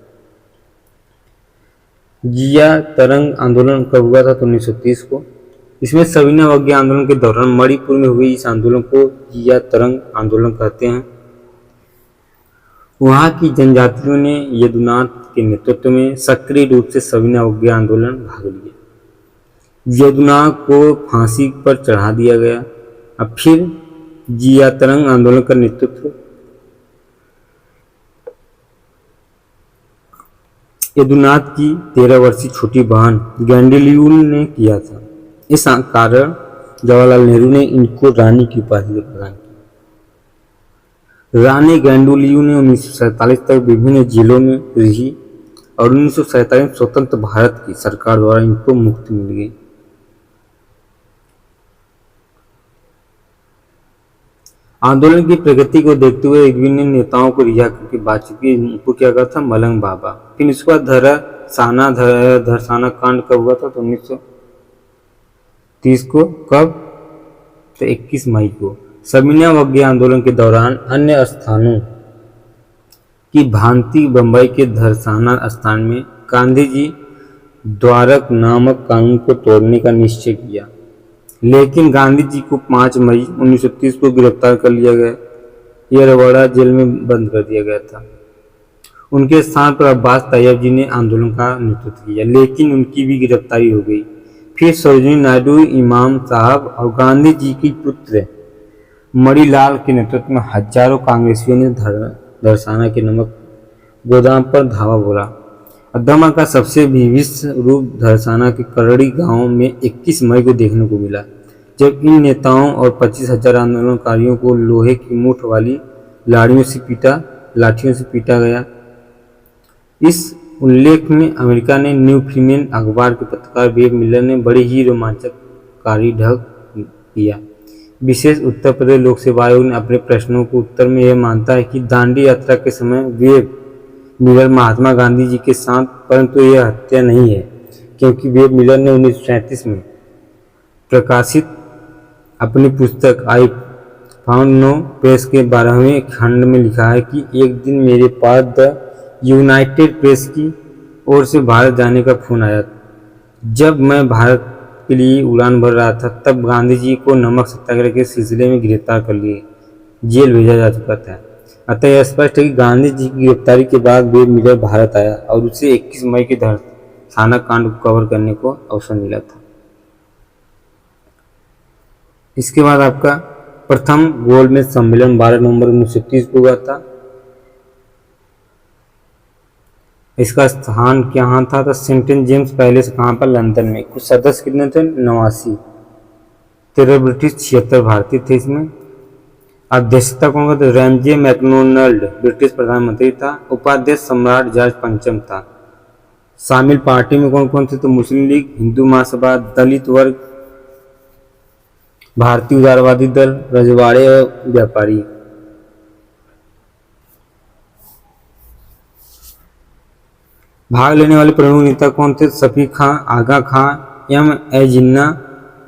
[SPEAKER 1] जिया तरंग आंदोलन कब हुआ था? तो 1930 को। इसमें सविना वज्ञ आंदोलन के दौरान मणिपुर में हुई इस आंदोलन को जिया तरंग आंदोलन कहते हैं। वहां की जनजातियों ने यदुनाथ के नेतृत्व में सक्रिय रूप से सविना वज्ञ आंदोलन भाग लिया। यदुनाथ को फांसी पर चढ़ा दिया गया। अब फिर जिया तरंग आंदोलन का नेतृत्व यदुनाथ की 13 वर्षीय छोटी बहन गैंडोलिन ने किया था। इस कारण जवाहरलाल नेहरू ने इनको रानी की उपाधि प्रदान की। रानी गैंडोलिन ने 1947 तक विभिन्न जेलों में रही और 1947 में स्वतंत्र भारत की सरकार द्वारा इनको मुक्ति मिल गई। आंदोलन की प्रगति को देखते हुए इरविन ने नेताओं को रिहा करके बातचीत की। उनको क्या कहा था? मलंग बाबा। फिर इसके बाद धरसाना कांड कब हुआ था? तो 1930 को। कब? तो 21 मई को। सविना वज्ञ आंदोलन के दौरान अन्य स्थानों की भांति बंबई के धरसाना स्थान में गांधी जी द्वारक नामक कानून को तोड़ने का निश्चय किया, लेकिन गांधी जी को 5 मई 1930 को गिरफ्तार कर लिया गया। यह रवाड़ा जेल में बंद कर दिया गया था। उनके स्थान पर अब्बास तैयब जी ने आंदोलन का नेतृत्व किया, लेकिन उनकी भी गिरफ्तारी हो गई। फिर सरोजिनी नायडू, इमाम साहब और गांधी जी की पुत्र मणिलाल के नेतृत्व में हजारों कांग्रेसियों ने धरसाना के नमक गोदाम पर धावा बोला। दमा का सबसे भीभत्स रूप धरसाना के करड़ी गांव में 21 मई को देखने को मिला, जब इन नेताओं और 25,000 आंदोलनकारियों को लोहे की मूठ वाली लाठियों से पीटा गया। इस उल्लेख में अमेरिका ने न्यू फ्रीमेन अखबार के पत्रकार वेब मिलर ने बड़े ही रोमांचकारी ढंग किया। विशेष उत्तर प्रदेश लोक सेवा आयोग ने अपने प्रश्नों को उत्तर में यह मानता है कि दांडी यात्रा के समय वेब मिलर महात्मा गांधी जी के साथ, परंतु यह हत्या नहीं है, क्योंकि वेब मिलर ने 1937 में प्रकाशित अपनी पुस्तक आई फाउंड नो प्रेस के 12वें खंड में लिखा है कि एक दिन मेरे पास द यूनाइटेड प्रेस की ओर से भारत जाने का फोन आया। जब मैं भारत के लिए उड़ान भर रहा था, तब गांधी जी को नमक सत्याग्रह के सिलसिले में गिरफ्तार कर लिए जेल भेजा जा चुका था। अतः यह स्पष्ट है कि गांधी जी की गिरफ्तारी के बाद वेब मिलर भारत आया और उसे 21 मई के धरसाना कांड को कवर करने को अवसर मिला था। इसके बाद आपका प्रथम गोलमेज सम्मेलन 12 नवंबर 1930 को हुआ था। इसका स्थान कहाँ था? तो सेंट जेम्स पैलेस। कहाँ पर? लंदन में। कुछ सदस्य कितने थे? 89। 13 ब्रिटिश, 76 भारतीय थे इसमें। अध्यक्षता कौन करते? रैमजे मैकडोनाल्ड ब्रिटिश प्रधानमंत्री था। उपाध्यक्ष सम्राट जॉर्ज पंचम था। शामिल पार्टी में कौन कौन थे? तो मुस्लिम लीग, हिंदू महासभा, दलित वर्ग, भारतीय उदारवादी दल, रजवाड़े और व्यापारी। भाग लेने वाले प्रमुख नेता कौन थे? शफी खां, आगा खां, M.A. जिन्ना,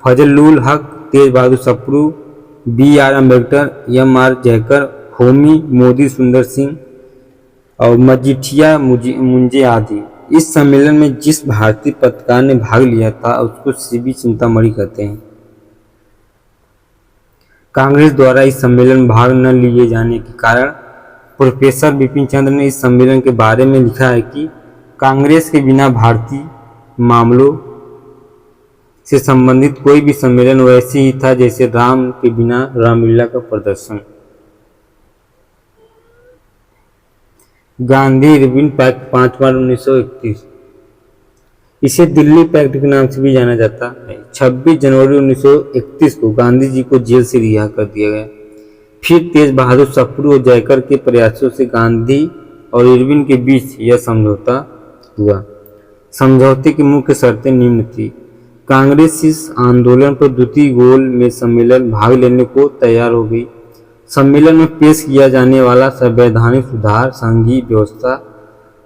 [SPEAKER 1] फजलुल हक, तेज बहादुर सप्रू, B.R. अम्बेडकर, M.R. जयकर, होमी, मोदी सुंदर सिंह और मजीठिया मुंजे आदि। इस सम्मेलन में जिस भारतीय पत्रकार ने भाग लिया था उसको सीबी चिंतामणि कहते हैं। कांग्रेस द्वारा इस सम्मेलन में भाग न लिए जाने के कारण प्रोफेसर बिपिन चंद्र ने इस सम्मेलन के बारे में लिखा है कि कांग्रेस के बिना भारतीय मामलों से संबंधित कोई भी सम्मेलन वैसे ही था जैसे राम के बिना रामलीला का प्रदर्शन। गांधी इरविन पैक्ट 5 मार्च 1931, इसे दिल्ली पैक्ट के नाम से भी जाना जाता है। 26 जनवरी 1931 को गांधी जी को जेल से रिहा कर दिया गया। फिर तेज बहादुर सप्रू और जयकर के प्रयासों से गांधी और इरविन के बीच यह समझौता हुआ। समझौते की मुख्य शर्तें निम्न थी। कांग्रेस इस आंदोलन पर द्वितीय गोल में सम्मेलन भाग लेने को तैयार हो गई। सम्मेलन में पेश किया जाने वाला संवैधानिक सुधार, संघीय व्यवस्था,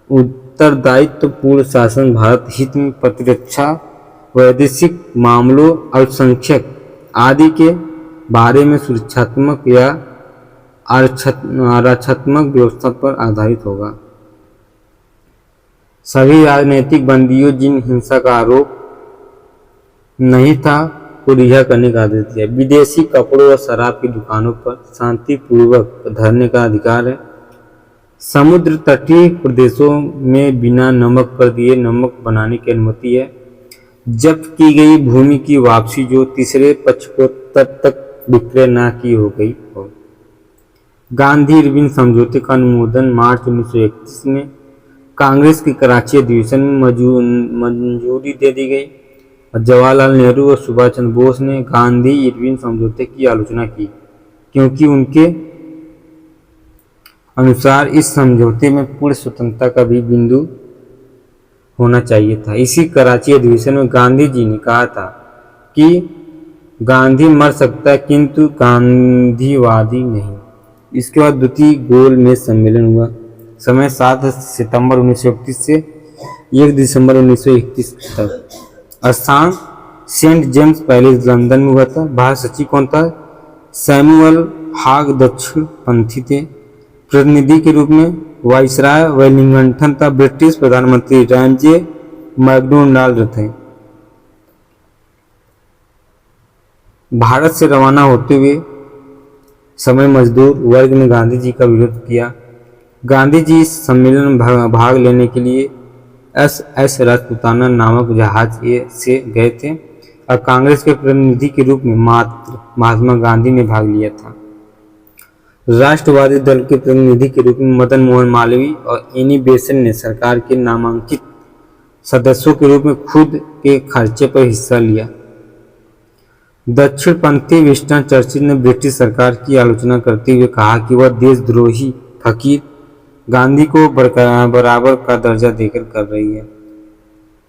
[SPEAKER 1] उत्तरदायित्व पूर्ण शासन, भारत हित में प्रतिरक्षा, वैदेशिक मामलों, अल्पसंख्यक आदि के बारे में सुरक्षात्मक या आरक्षात्मक व्यवस्था पर आधारित होगा। सभी राजनीतिक बंदियों जिन हिंसा का आरोप नहीं था को रिहा करने का आदेश दिया। विदेशी कपड़ों और शराब की दुकानों पर शांतिपूर्वक धरने का अधिकार है। समुद्र तटीय प्रदेशों में बिना नमक पर दिए नमक बनाने की अनुमति है। जब्त की गई भूमि की वापसी जो तीसरे पक्ष को तब तक विक्रय न की हो गई हो। गांधी इरविन समझौते का अनुमोदन मार्च 1931 में कांग्रेस के कराची अधिवेशन में मंजूरी दे दी गई और जवाहरलाल नेहरू और सुभाष चंद्र बोस ने गांधी इरविन समझौते की आलोचना की क्योंकि उनके अनुसार इस समझौते में पूर्ण स्वतंत्रता का भी बिंदु होना चाहिए था। इसी कराची अधिवेशन में गांधी जी ने कहा था कि गांधी मर सकता है किंतु गांधीवादी नहीं। इसके बाद द्वितीय गोल में सम्मेलन हुआ। समय 7 सितंबर 1931 से 1 दिसंबर 1931 तक। स्थान सेंट जेम्स पैलेस लंदन में हुआ था। भारत सचिव कौन था? सैमुअल हाग दक्षिण पंथी थे। प्रतिनिधि के रूप में वाइसराय वेलिंगटन था। ब्रिटिश प्रधानमंत्री रैमजे मैकडोनाल्ड थे। भारत से रवाना होते हुए समय मजदूर वर्ग ने गांधी जी का विरोध किया। गांधी जी इस सम्मेलन में भाग लेने के लिए SS राजपुताना नामक जहाज से गए थे और कांग्रेस के प्रतिनिधि के रूप में मात्र महात्मा गांधी ने भाग लिया था। राष्ट्रवादी दल के प्रतिनिधि के रूप में मदन मोहन मालवीय और एनी बेसेंट ने सरकार के नामांकित सदस्यों के रूप में खुद के खर्चे पर हिस्सा लिया। दक्षिणपंथी विंस्टन चर्चिल ने ब्रिटिश सरकार की आलोचना करते हुए कहा कि वह देशद्रोही फकीर गांधी को बराबर का दर्जा देकर कर रही है।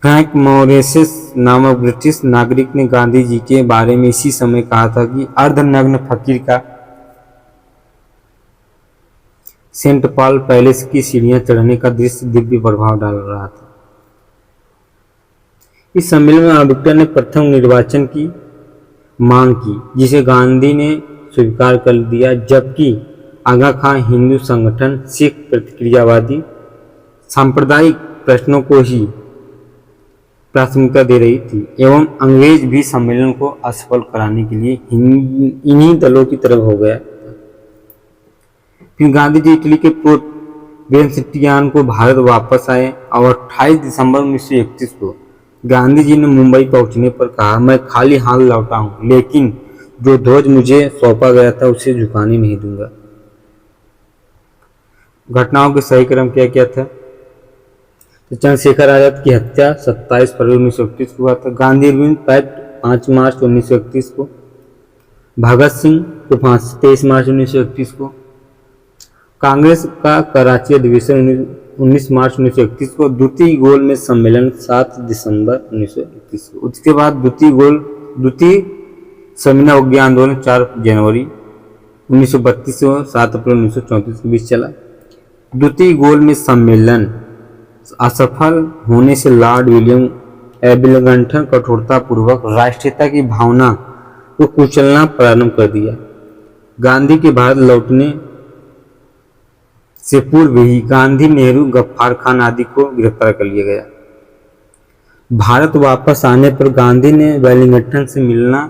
[SPEAKER 1] फ्रैंक मोरेसेस नामक ब्रिटिश नागरिक ने गांधी जी के बारे में इसी समय कहा था कि अर्धनग्न फकीर का सेंट पॉल पैलेस की सीढ़ियां चढ़ने का दृश्य दिव्य प्रभाव डाल रहा था। इस सम्मेलन में आम्बेडकर ने प्रथम निर्वाचन की मांग की जिसे गांधी ने स्वीकार कर दिया, जबकि आगा खां हिंदू संगठन, सिख प्रतिक्रियावादी सांप्रदायिक प्रश्नों को ही प्राथमिकता दे रही थी एवं अंग्रेज भी सम्मेलन को असफल कराने के लिए इन्हीं दलों की तरफ हो गया। फिर गांधी जी इटली के प्रोवेंसियान को भारत वापस आए और 28 दिसंबर 1931 को गांधी जी ने मुंबई पहुंचने पर कहा, मैं खाली हाथ लौटा हूं लेकिन जो ध्वज मुझे सौंपा गया था उसे झुकाने नहीं दूंगा। घटनाओं के सही क्रम क्या क्या था? तो चंद्रशेखर आजाद की हत्या 27 फरवरी 1931 को हुआ था। गांधी इरविन पैक्ट 5 मार्च 1931 को। भगत सिंह को फांसी 23 मार्च 1931 को। कांग्रेस का कराची अधिवेशन 19 मार्च 1931 को। द्वितीय गोल में सम्मेलन 7 दिसंबर 1931 को। उसके बाद द्वितीय सविनय अवज्ञा आंदोलन 4 जनवरी 1932 से 7 अप्रैल 1934 के बीच चला। द्वितीय गोल में सम्मेलन असफल होने से लॉर्ड विलियम एबलगंटन कठोरतापूर्वक राष्ट्रीयता की भावना को कुचलना प्रारंभ कर दिया। गांधी के भारत लौटने से पूर्व ही गांधी, नेहरू, गफ्फार खान आदि को गिरफ्तार कर लिया गया। भारत वापस आने पर गांधी ने वेलिंगटन से मिलना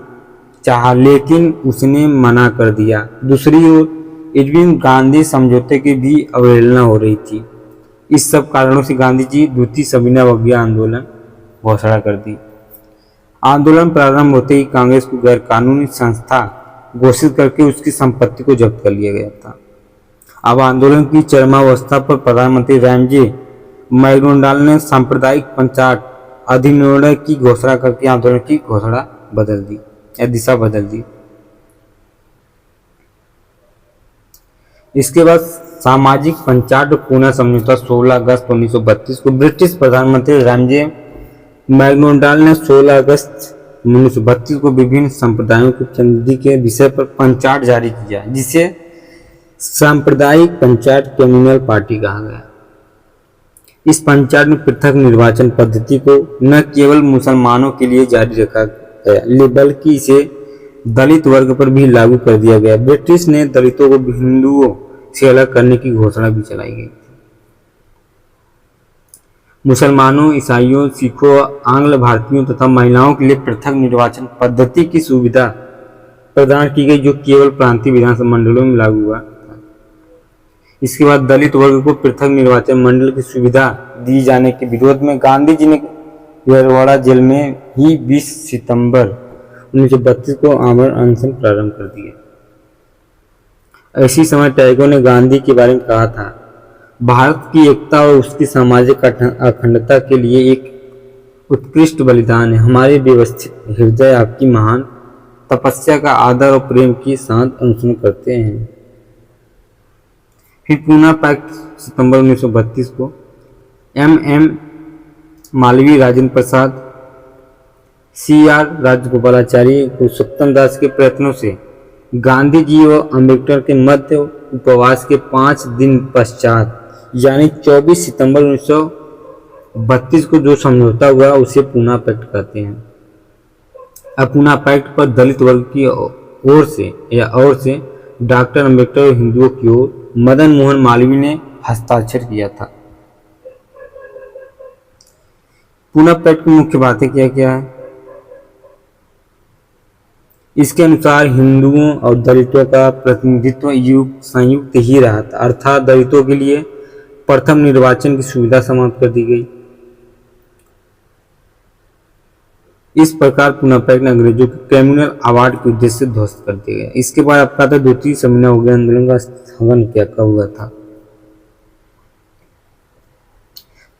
[SPEAKER 1] चाहा, लेकिन उसने मना कर दिया। दूसरी ओर इरविन गांधी समझौते की भी अवहेलना हो रही थी। इस सब कारणों से गांधी जी द्वितीय सविनय अवज्ञा आंदोलन घोषणा कर दी। आंदोलन प्रारंभ होते ही कांग्रेस को गैर कानूनी संस्था घोषित करके उसकी संपत्ति को जब्त कर लिया गया था। अब आंदोलन की चरमावस्था पर प्रधानमंत्री रैमजे मैकडोनाल्ड ने सांप्रदायिक पंचायत अधिनियम की घोषणा करके आंदोलन की घोषणा बदल दी या दिशा बदल दी। इसके बाद सामाजिक पंचायत पुनः समझौता 16 अगस्त 1932 को ब्रिटिश प्रधानमंत्री रैमजे मैकडोनाल्ड ने 16 अगस्त 1932 को विभिन्न संप्रदायों की प्रतिनिधि के विषय पर पंचायत जारी किया, जिसे सांप्रदायिक पंचायत कम्युनल पार्टी कहा गया। इस पंचायत में पृथक निर्वाचन पद्धति को न केवल मुसलमानों के लिए जारी रखा गया, बल्कि इसे दलित वर्ग पर भी लागू कर दिया गया। ब्रिटिश ने दलितों को हिंदुओं से अलग करने की घोषणा भी चलाई गई। मुसलमानों, ईसाइयों, सिखों, आंग्ल भारतीयों तथा महिलाओं के लिए पृथक निर्वाचन पद्धति की सुविधा प्रदान की गई, जो केवल प्रांतीय विधानसभा मंडलों में लागू हुआ। इसके बाद दलित वर्ग को पृथक निर्वाचन मंडल की सुविधा दी जाने के विरोध में गांधी जी ने येरवाड़ा जेल में ही 20 सितंबर 1932 को आमरण अनशन प्रारंभ कर दिया। इसी समय टैगोर ने गांधी के बारे में कहा था, भारत की एकता और उसकी सामाजिक अखंडता के लिए एक उत्कृष्ट बलिदान है। हमारे व्यवस्थित हृदय आपकी महान तपस्या का आदर और प्रेम के साथ अनुसरण करते हैं। फिर पूना पैक्ट सितंबर 1932 को M.M. मालवीय, राजेंद्र प्रसाद, C.R. राजगोपालाचारी, पुरुषोत्तम दास के प्रयत्नों से गांधी जी व अम्बेडकर के मध्य उपवास के 5 दिन पश्चात यानी 24 सितंबर 1932 को जो समझौता हुआ उसे पूना पैक्ट कहते हैं। अब पूना पैक्ट पर दलित वर्ग की ओर से डॉक्टर अम्बेडकर और हिंदुओं की ओर मदन मोहन मालवीय ने हस्ताक्षर किया था। पूना पैक्ट की मुख्य बातें क्या क्या है? इसके अनुसार हिंदुओं और दलितों का प्रतिनिधित्व संयुक्त ही रहा था, अर्थात दलितों के लिए प्रथम निर्वाचन की सुविधा समाप्त कर दी गई। इस प्रकार पूना पैक्ट अंग्रेजों के कम्युनल अवार्ड के उद्देश्य से ध्वस्त कर दिया गया। इसके बाद आपका था द्वितीय सविनय अवज्ञा आंदोलन का स्थगन क्या हुआ था।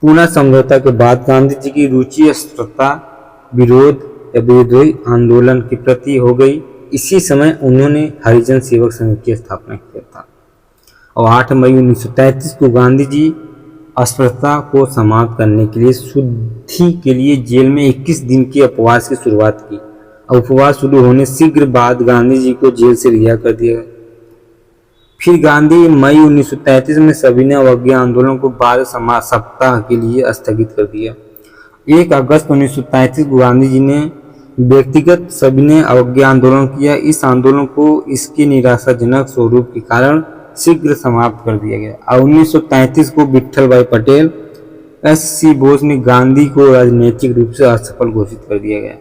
[SPEAKER 1] पूना समझौता के बाद गांधी जी की रुचि अस्पृश्यता विरोध या विद्रोही आंदोलन के प्रति हो गई। इसी समय उन्होंने हरिजन सेवक संघ की स्थापना किया था और 8 मई 1933 को गांधी जी अस्पृश्यता को समाप्त करने के लिए शुद्धि के लिए जेल में 21 दिन के उपवास की शुरुआत की। उपवास शुरू होने शीघ्र बाद गांधी जी को जेल से रिहा कर दिया गया। फिर गांधी मई 1933 में सविनय अवज्ञा आंदोलन को 12 सप्ताह के लिए स्थगित कर दिया। 1 अगस्त 1933 को गांधी जी ने व्यक्तिगत सविनय अवज्ञा आंदोलन किया। इस आंदोलन को इसके निराशाजनक स्वरूप के कारण शीघ्र समाप्त कर दिया गया और 1933 को विट्ठल भाई पटेल, S.C. बोस ने गांधी को राजनीतिक रूप से असफल घोषित कर दिया गया।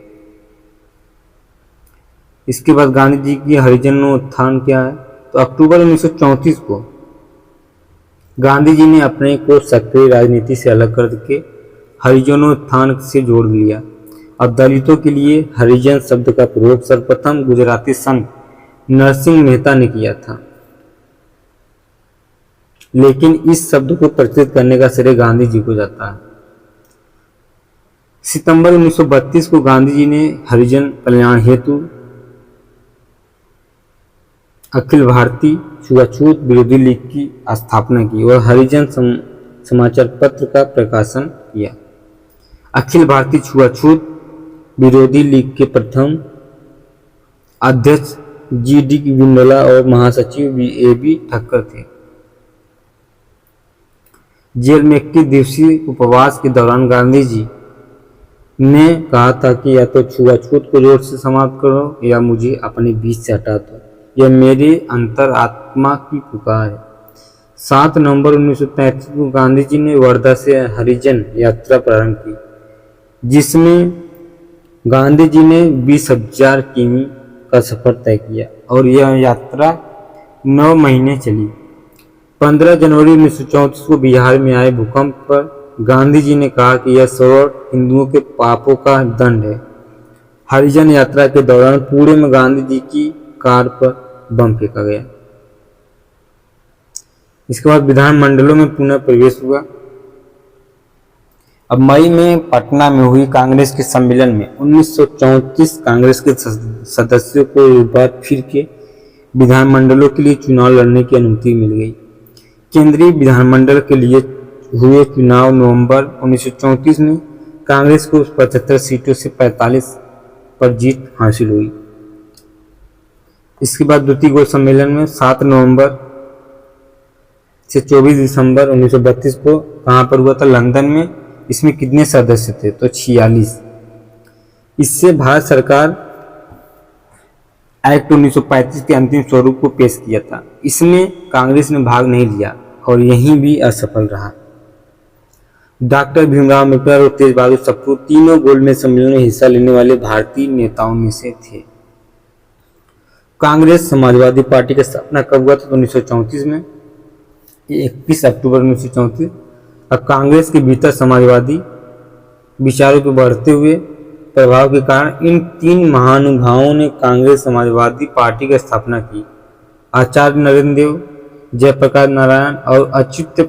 [SPEAKER 1] इसके बाद गांधी जी की हरिजनोत्थान क्या है? तो अक्टूबर 1934 को गांधी जी ने अपने को सक्रिय राजनीति से अलग करके हरिजनोत्थान से जोड़ लिया और दलितों के लिए हरिजन शब्द का प्रयोग सर्वप्रथम गुजराती संत नरसिंह मेहता ने किया था, लेकिन इस शब्द को प्रचलित करने का श्रेय गांधी जी को जाता है। सितंबर 1932 को गांधी जी ने हरिजन कल्याण हेतु अखिल भारतीय छुआछूत विरोधी लीग की स्थापना की और हरिजन समाचार पत्र का प्रकाशन किया। अखिल भारतीय छुआछूत विरोधी लीग के प्रथम अध्यक्ष G.D. बिंडला और महासचिव A.B. ठक्कर थे। जेल में 21 दिवसीय उपवास के दौरान गांधी जी ने कहा था कि या तो छुआछूत को जोर से समाप्त करो या मुझे अपने बीच से हटा दो, यह मेरे अंतर आत्मा की पुकार है। 7 नवंबर 1933 को गांधी जी ने वर्धा से हरिजन यात्रा प्रारंभ की, जिसमें गांधी जी ने 20,000 किमी का सफर तय किया और यह यात्रा 9 महीने चली। 15 जनवरी 1934 को बिहार में आए भूकंप पर गांधी जी ने कहा कि यह स्वर्ण हिंदुओं के पापों का दंड है। हरिजन यात्रा के दौरान पुणे में गांधी जी की कार पर बम फेंका गया। इसके बाद विधानमंडलों में पुनः प्रवेश हुआ। अब मई में पटना में हुई कांग्रेस के सम्मेलन में 1934 कांग्रेस के सदस्यों को एक बार फिर के विधानमंडलों के लिए चुनाव लड़ने की अनुमति मिल गई। केंद्रीय विधानमंडल के लिए हुए चुनाव नवंबर 1934 में कांग्रेस को 75 सीटों से 45 पर जीत हासिल हुई। इसके बाद द्वितीय गोल सम्मेलन में 7 नवंबर से 24 दिसंबर 1932 को कहां पर हुआ था? लंदन में। इसमें कितने सदस्य थे? तो 46। इससे भारत सरकार एक्ट 1935 के अंतिम स्वरूप को पेश किया था। इसमें कांग्रेस ने भाग नहीं लिया और यहीं भी असफल रहा। डॉक्टर भीमराव अम्बेडकर और तेज बहादुर सप्रू तीनों गोलमेज सम्मेलन में हिस्सा लेने वाले भारतीय नेताओं में से थे। कांग्रेस समाजवादी पार्टी की स्थापना कब हुआ था? तो 1934 में, 21 अक्टूबर 1934। और कांग्रेस के भीतर समाजवादी विचारों के बढ़ते हुए प्रभाव के कारण इन 3 महानुभावों ने कांग्रेस समाजवादी पार्टी की स्थापना की। आचार्य नरेंद्र देव, जयप्रकाश नारायण और अच्युत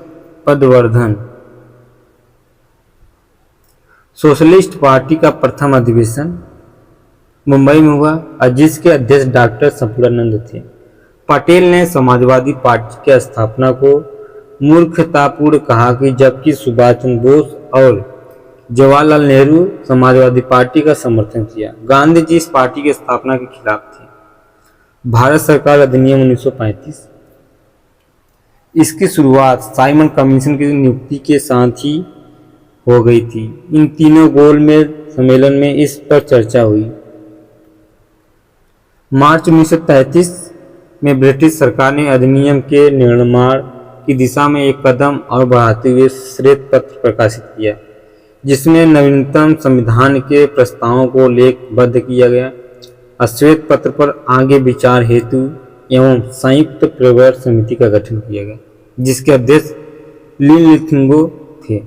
[SPEAKER 1] पदवर्धन। सोशलिस्ट पार्टी का प्रथम अधिवेशन मुंबई में हुआ और जिसके अध्यक्ष डॉक्टर संपूर्णानंद थे। पटेल ने समाजवादी पार्टी की स्थापना को मूर्खतापूर्ण कहा कि जबकि सुभाष चंद्र बोस और जवाहरलाल नेहरू समाजवादी पार्टी का समर्थन किया। गांधी जी इस पार्टी की स्थापना के खिलाफ थे। भारत सरकार अधिनियम 1935। इसकी शुरुआत साइमन कमीशन की नियुक्ति के साथ ही हो गई थी। इन तीनों गोलमेज सम्मेलन में इस पर चर्चा हुई। मार्च 1933 में ब्रिटिश सरकार ने अधिनियम के निर्माण की दिशा में एक कदम और बढ़ाते हुए श्वेत पत्र प्रकाशित किया, जिसमें नवीनतम संविधान के प्रस्तावों को लेखबद्ध किया गया। श्वेत पत्र पर आगे विचार हेतु एवं संयुक्त प्रवर समिति का गठन किया गया, जिसके अध्यक्ष लिनलिथिंगो थे।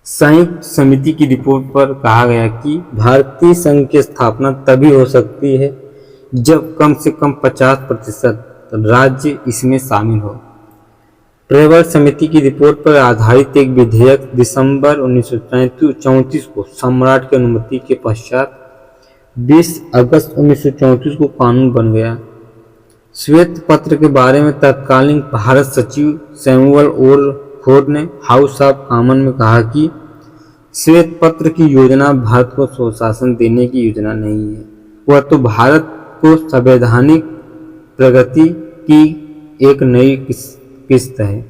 [SPEAKER 1] संयुक्त समिति की रिपोर्ट पर कहा गया कि भारतीय संघ की स्थापना तभी हो सकती है जब कम से कम 50% राज्य इसमें शामिल हो। प्रवर समिति की रिपोर्ट पर आधारित एक विधेयक दिसंबर 1934 को सम्राट की अनुमति के पश्चात 20 अगस्त 1934 को कानून बन गया। श्वेत पत्र के बारे में तत्कालीन भारत सचिव सैमुअल ओरफोर्ड ने हाउस ऑफ कॉमन में कहा कि श्वेत पत्र की योजना भारत को स्वशासन देने की योजना नहीं है, वह तो भारत को संवैधानिक प्रगति की एक नई किस्त है।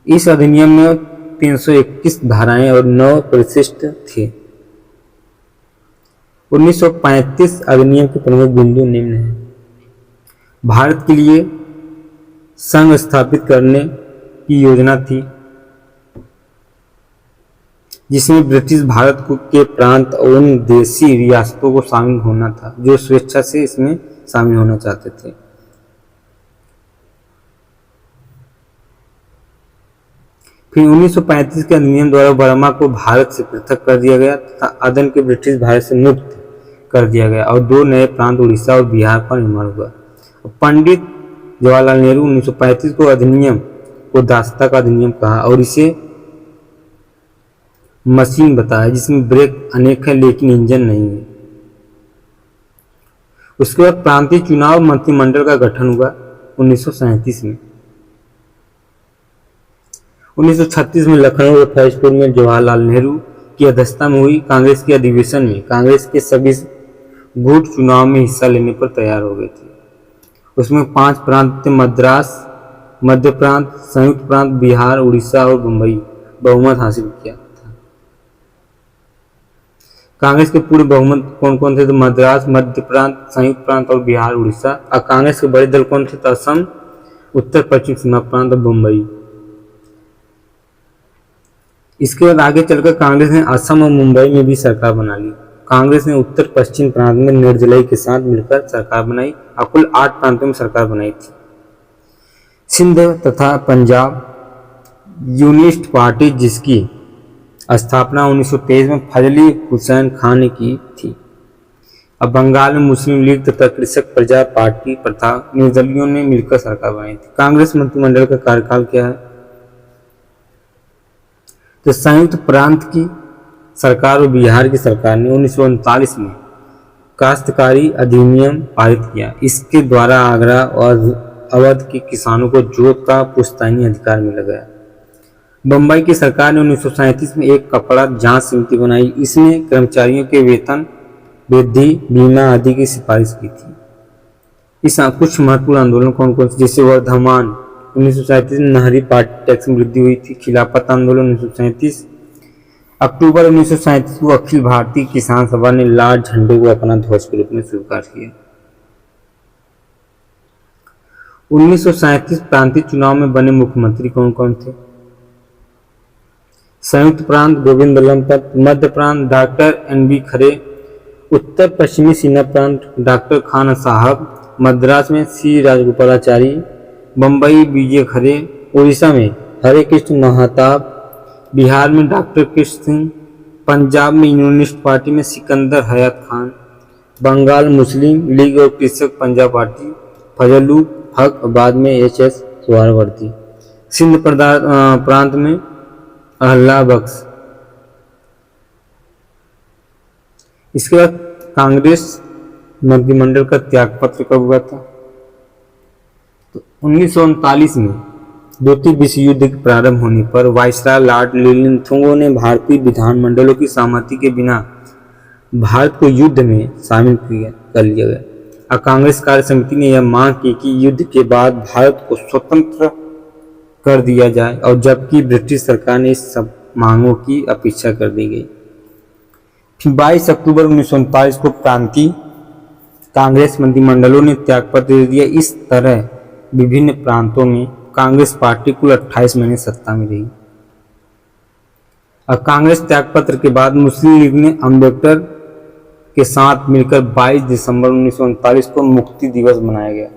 [SPEAKER 1] इस अधिनियम में 321 धाराएं और 9 परिशिष्ट थे। 1935 अधिनियम के प्रमुख बिंदु निम्न हैं। भारत के लिए संघ स्थापित करने की योजना थी, जिसमें ब्रिटिश भारत के प्रांत और उन देशी रियासतों को शामिल होना था जो स्वेच्छा से इसमें शामिल होना चाहते थे। फिर 1935 के अधिनियम द्वारा बर्मा को भारत से पृथक कर दिया गया तथा अदन के ब्रिटिश भारत से मुक्त कर दिया गया और 2 नए प्रांत उड़ीसा और बिहार का निर्माण हुआ। पंडित जवाहरलाल नेहरू 1935 को अधिनियम को दासता का अधिनियम कहा और इसे मशीन बताया जिसमें ब्रेक अनेक है लेकिन इंजन नहीं है। उसके बाद प्रांतीय चुनाव मंत्रिमंडल का गठन हुआ 1937 में। 1936 में लखनऊ और फैजपुर में जवाहरलाल नेहरू की अध्यक्षता में हुई कांग्रेस के अधिवेशन में कांग्रेस के सभी गुट चुनाव में हिस्सा लेने पर तैयार हो गए थे। उसमें 5 प्रांत थे: मद्रास, मध्य प्रांत, संयुक्त प्रांत, बिहार, उड़ीसा और मुंबई बहुमत हासिल किया था। कांग्रेस के पूर्व बहुमत कौन कौन थे? तो मद्रास, मध्य प्रांत, संयुक्त प्रांत और बिहार, उड़ीसा। और कांग्रेस के बड़े दल कौन थे? तो असम, उत्तर पश्चिम सीमा प्रांत और मुंबई। इसके बाद आगे चलकर कांग्रेस ने असम और मुंबई में भी सरकार बना ली। कांग्रेस ने उत्तर पश्चिम प्रांत में निर्दलीय के साथ मिलकर सरकार बनाई और कुल 8 प्रांतों में सरकार बनाई थी। सिंध तथा पंजाब यूनिस्ट पार्टी, जिसकी स्थापना 1923 में फजली हुसैन खान ने की थी। अब बंगाल में मुस्लिम लीग तथा कृषक प्रजा पार्टी तथा निर्दलियों ने मिलकर सरकार बनाई थी। कांग्रेस मंत्रिमंडल का कार्यकाल क्या है? तो संयुक्त प्रांत की सरकार और बिहार की सरकार ने 1939 में काश्तकारी अधिनियम पारित किया। इसके द्वारा आगरा और अवध के किसानों को जोत का पुश्तैनी अधिकार मिल गया। बम्बई की सरकार ने 1937 में एक कपड़ा जांच समिति बनाई। इसमें कर्मचारियों के वेतन वृद्धि, बीमा आदि की सिफारिश की थी। इस कुछ महत्वपूर्ण आंदोलन कौन कौन से? जैसे वर्धमान 1937 में नाहरी पार्टी टैक्स में वृद्धि हुई थी। खिलाफत आंदोलन 1937। अक्टूबर 1937 को अखिल भारतीय किसान सभा ने लाल झंडे को अपना ध्वज के रूप में स्वीकार किया। 1937 प्रांतीय चुनाव में बने मुख्यमंत्री कौन कौन थे? संयुक्त प्रांत गोविंद बल्लभ पंत, मध्य प्रांत डॉक्टर NB खरे, उत्तर पश्चिमी सीमा प्रांत डॉक्टर खान साहब, मद्रास में C राजगोपालाचारी, बम्बई विजय खरे, उड़ीसा में हरे कृष्ण महताब, बिहार में डॉक्टर कृष्ण सिंह, पंजाब में यूनिस्ट पार्टी में सिकंदर हयात खान, बंगाल मुस्लिम लीग और कृषक पंजाब पार्टी फजलुल हक, बाद में HS सोहरावर्दी, सिंध प्रांत में अल्लाह बख्श। इसके बाद कांग्रेस मंत्रिमंडल का त्यागपत्र कब हुआ था? तो 1939 में द्वितीय विश्व युद्ध के प्रारंभ होने पर वायसराय लॉर्ड लिलिथंगो ने भारतीय विधानमंडलों की सहमति के बिना भारत को युद्ध में शामिल कर लिया गया और कांग्रेस कार्य समिति ने यह मांग की कि युद्ध के बाद भारत को स्वतंत्र कर दिया जाए, और जबकि ब्रिटिश सरकार ने इस सब मांगों की अपेक्षा कर दी गई। फिर 22 अक्टूबर 1939 को प्रांतीय कांग्रेस मंत्रिमंडलों ने त्यागपत्र दे दिया। इस तरह विभिन्न प्रांतों में कांग्रेस पार्टी कुल 28 महीने सत्ता में रही। और कांग्रेस त्यागपत्र के बाद मुस्लिम लीग ने अम्बेडकर के साथ मिलकर 22 दिसंबर 1939 को मुक्ति दिवस मनाया गया।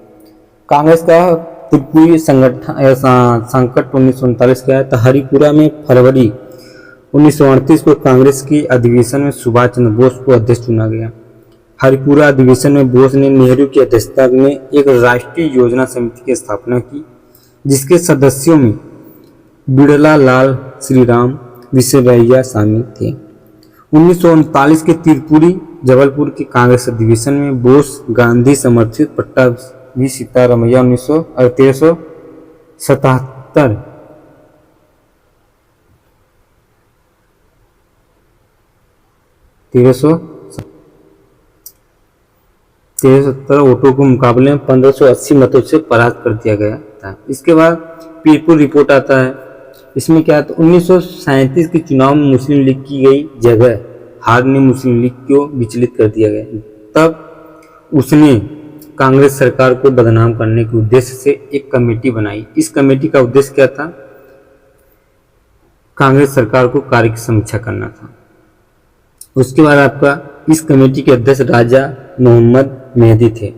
[SPEAKER 1] कांग्रेस का त्रिपुरी संकट 1939 का है। तो हरिपुरा में फरवरी 1938 को कांग्रेस की अधिवेशन में सुभाष चंद्र बोस को अध्यक्ष चुना गया। हरिपुरा अधिवेशन में बोस ने नेहरू की अध्यक्षता में एक राष्ट्रीय योजना समिति की स्थापना की, जिसके सदस्यों में बिड़ला लाल श्रीराम विश्वेश्वरैया शामिल थे। 1939 के त्रिपुरी जबलपुर की कांग्रेस अधिवेशन में बोस गांधी समर्थित पट्टाभी सीतारामैया 1377 1370 वोटों के मुकाबले में 1580 मतों से परास्त कर दिया गया था। इसके बाद पीरपुर रिपोर्ट आता है। इसमें क्या था? 1937 के चुनाव में मुस्लिम लीग की गई जगह हार ने मुस्लिम लीग को विचलित कर दिया गया। तब उसने कांग्रेस सरकार को बदनाम करने के उद्देश्य से एक कमेटी बनाई। इस कमेटी का उद्देश्य क्या था? कांग्रेस सरकार को कार्य की समीक्षा करना था। उसके बाद आपका इस कमेटी के अध्यक्ष राजा मोहम्मद मेहदी थे।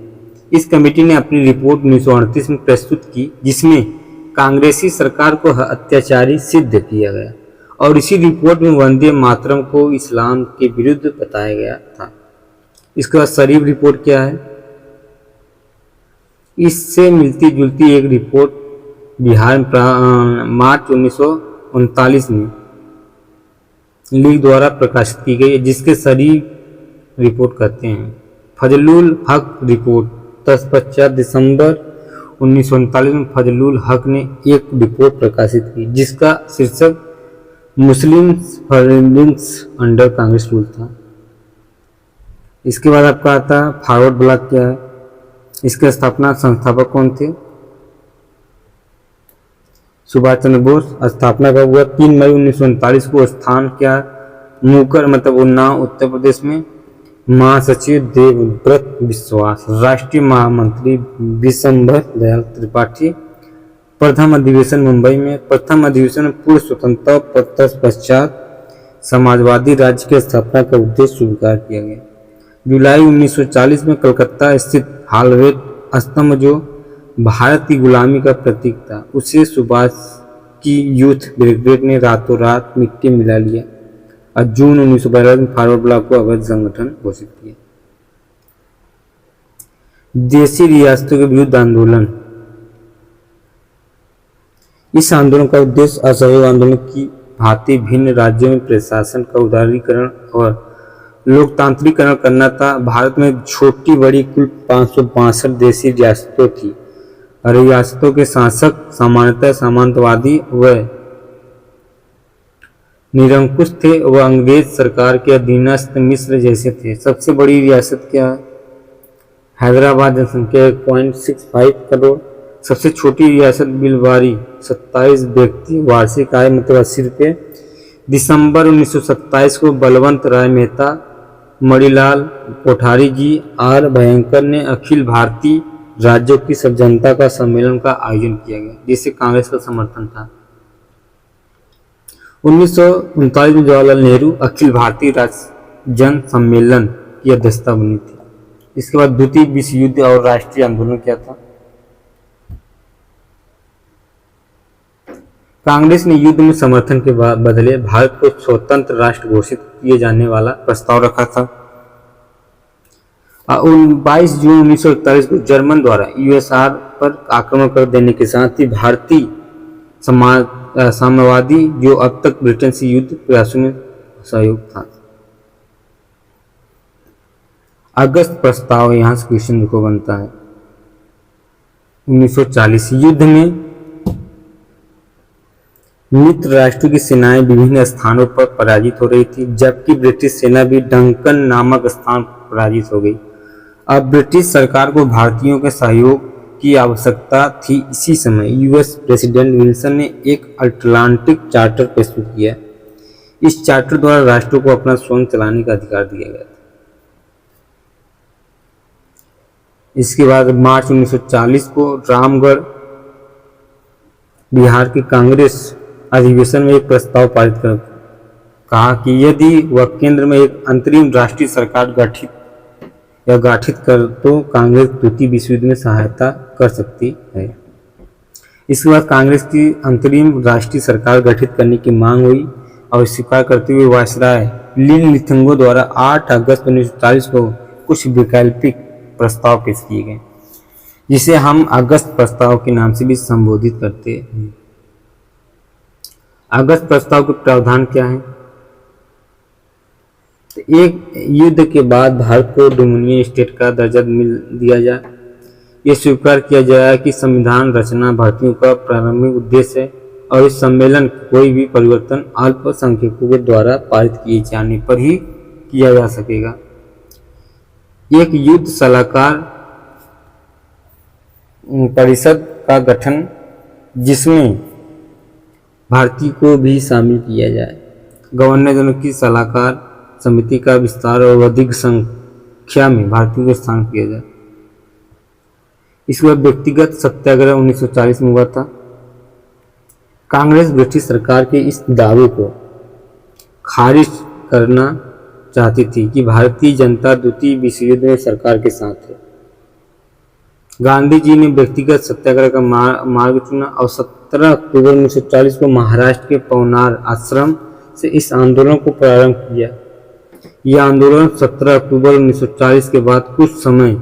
[SPEAKER 1] इस कमेटी ने अपनी रिपोर्ट 1938 में प्रस्तुत की, जिसमें कांग्रेसी सरकार को अत्याचारी सिद्ध किया गया और इसी रिपोर्ट में वंदे मातरम को इस्लाम के विरुद्ध बताया गया था। इसके बाद शरीफ रिपोर्ट क्या है? इससे मिलती जुलती एक रिपोर्ट बिहार मार्च 1939 में लीग द्वारा प्रकाशित की गई, जिसके शरीफ रिपोर्ट कहते हैं। फजलुल हक रिपोर्ट 10 दिसंबर 1939 में फजलुल हक ने एक रिपोर्ट प्रकाशित की, जिसका शीर्षक मुस्लिम फॉरवर्ड्स अंडर कांग्रेस रूल था। इसके बाद आपका आता है फॉरवर्ड ब्लॉक क्या है? इसके स्थापना संस्थापक कौन थे? सुभाष चंद्र बोस। स्थापना कब हुआ? 3 मई 1939 को। स्थान क्या? मुकर मतलब उन्नाव उत्तर प्रदेश में। महासचिव देवव्रत विश्वास, राष्ट्रीय महामंत्री विशंभर दयाल त्रिपाठी। प्रथम अधिवेशन मुंबई में। प्रथम अधिवेशन में पूर्व स्वतंत्रता पश्चात समाजवादी राज्य की स्थापना का उद्देश्य स्वीकार किया गया। जुलाई 1940 में कलकत्ता स्थित हालवेट स्तंभ जो भारत की गुलामी का प्रतीक था, उसे सुभाष की यूथ ब्रिगेड ने रातों रात मिट्टी मिला लिया और जून 1912 में फॉरवर्ड ब्लॉक को अवैध संगठन घोषित किया। देशी रियासतों के विरुद्ध आंदोलन। इस आंदोलन का उद्देश्य असहयोग आंदोलन की भांति भिन्न राज्यों में प्रशासन का उदारीकरण और लोकतांत्रिकरण करना था। भारत में छोटी बड़ी कुल 562 देशी रियासतों थी और रियासतों के शासक सामान्यतः सामंतवादी व निरंकुश थे व अंग्रेज सरकार के अधीनस्थ मिस्र जैसे थे। सबसे बड़ी रियासत क्या है? हैदराबाद, जनसंख्या 1.65 करोड़। सबसे छोटी रियासत बिलवारी, 27 व्यक्ति, वार्षिक आय मतलब 80 रुपये। दिसंबर 1927 को बलवंत राय मेहता, मणिलाल कोठारी जी और भयंकर ने अखिल भारतीय राज्यों की सब जनता का सम्मेलन का आयोजन किया गया, जिसे कांग्रेस का समर्थन था। 1939 में जवाहरलाल नेहरू अखिल भारतीय जन सम्मेलन की अध्यक्षता बनी थी। इसके बाद द्वितीय विश्व युद्ध और राष्ट्रीय आंदोलन क्या था? कांग्रेस ने युद्ध में समर्थन के बदले भारत को स्वतंत्र राष्ट्र घोषित किए जाने वाला प्रस्ताव रखा था। 22 जून 1941 को जर्मन द्वारा यूएसआर पर आक्रमण कर देने के साथ ही भारतीय साम्यवादी जो अब तक ब्रिटेन से युद्ध प्रयासों में सहयोग था। अगस्त प्रस्ताव, यहां से क्वेश्चन को बनता है। 1940 युद्ध में मित्र राष्ट्रों की सेनाएं विभिन्न स्थानों पर पराजित हो रही थी, जबकि ब्रिटिश सेना भी डंकन नामक स्थान पर पराजित हो गई। अब ब्रिटिश सरकार को भारतीयों के सहयोग की आवश्यकता थी। इसी समय यूएस प्रेसिडेंट विल्सन ने एक अटलांटिक चार्टर प्रस्तुत किया। इस चार्टर द्वारा राष्ट्रों को अपना स्वयं चलाने का अधिकार दिया गया था। इसके बाद मार्च 1940 को रामगढ़ बिहार की कांग्रेस अधिवेशन में एक प्रस्ताव पारित कर कहा कि यदि वह केंद्र में एक अंतरिम राष्ट्रीय सरकार गठित कर तो कांग्रेस द्वितीय विश्व युद्ध में सहायता कर सकती है। इसके बाद कांग्रेस की अंतरिम राष्ट्रीय सरकार गठित करने की मांग हुई और स्वीकार करते हुए वायसराय लिनलिथगो द्वारा 8 अगस्त 1940 को कुछ वैकल्पिक प्रस्ताव पेश किए गए, जिसे हम अगस्त प्रस्ताव के नाम से भी संबोधित करते हैं। अगस्त प्रस्ताव के प्रावधान क्या है? तो एक युद्ध के बाद भारत को डोमिनियन स्टेट का दर्जा मिल दिया जाए। यह स्वीकार किया जाए कि संविधान रचना भारतीयों का प्रारंभिक उद्देश्य है और इस सम्मेलन कोई भी परिवर्तन अल्पसंख्यकों के द्वारा पारित किए जाने पर ही किया जा सकेगा। एक युद्ध सलाहकार परिषद का गठन, जिसमें भारतीय को भी शामिल किया जाए। गवर्नर जनरल की सलाहकार समिति का विस्तार और अधिक संख्या में भारतीयों को स्थान किया जाए। इसके बाद व्यक्तिगत सत्याग्रह 1940 में हुआ था। कांग्रेस ब्रिटिश सरकार के इस दावे को खारिज करना चाहती थी कि भारतीय जनता द्वितीय विश्व युद्ध में सरकार के साथ है। गांधी जी ने व्यक्तिगत सत्याग्रह का मार्ग चुना और 17 अक्टूबर 1940 को महाराष्ट्र के पवनार आश्रम से इस आंदोलन को प्रारंभ किया। यह आंदोलन 17 अक्टूबर 1940 के बाद कुछ समय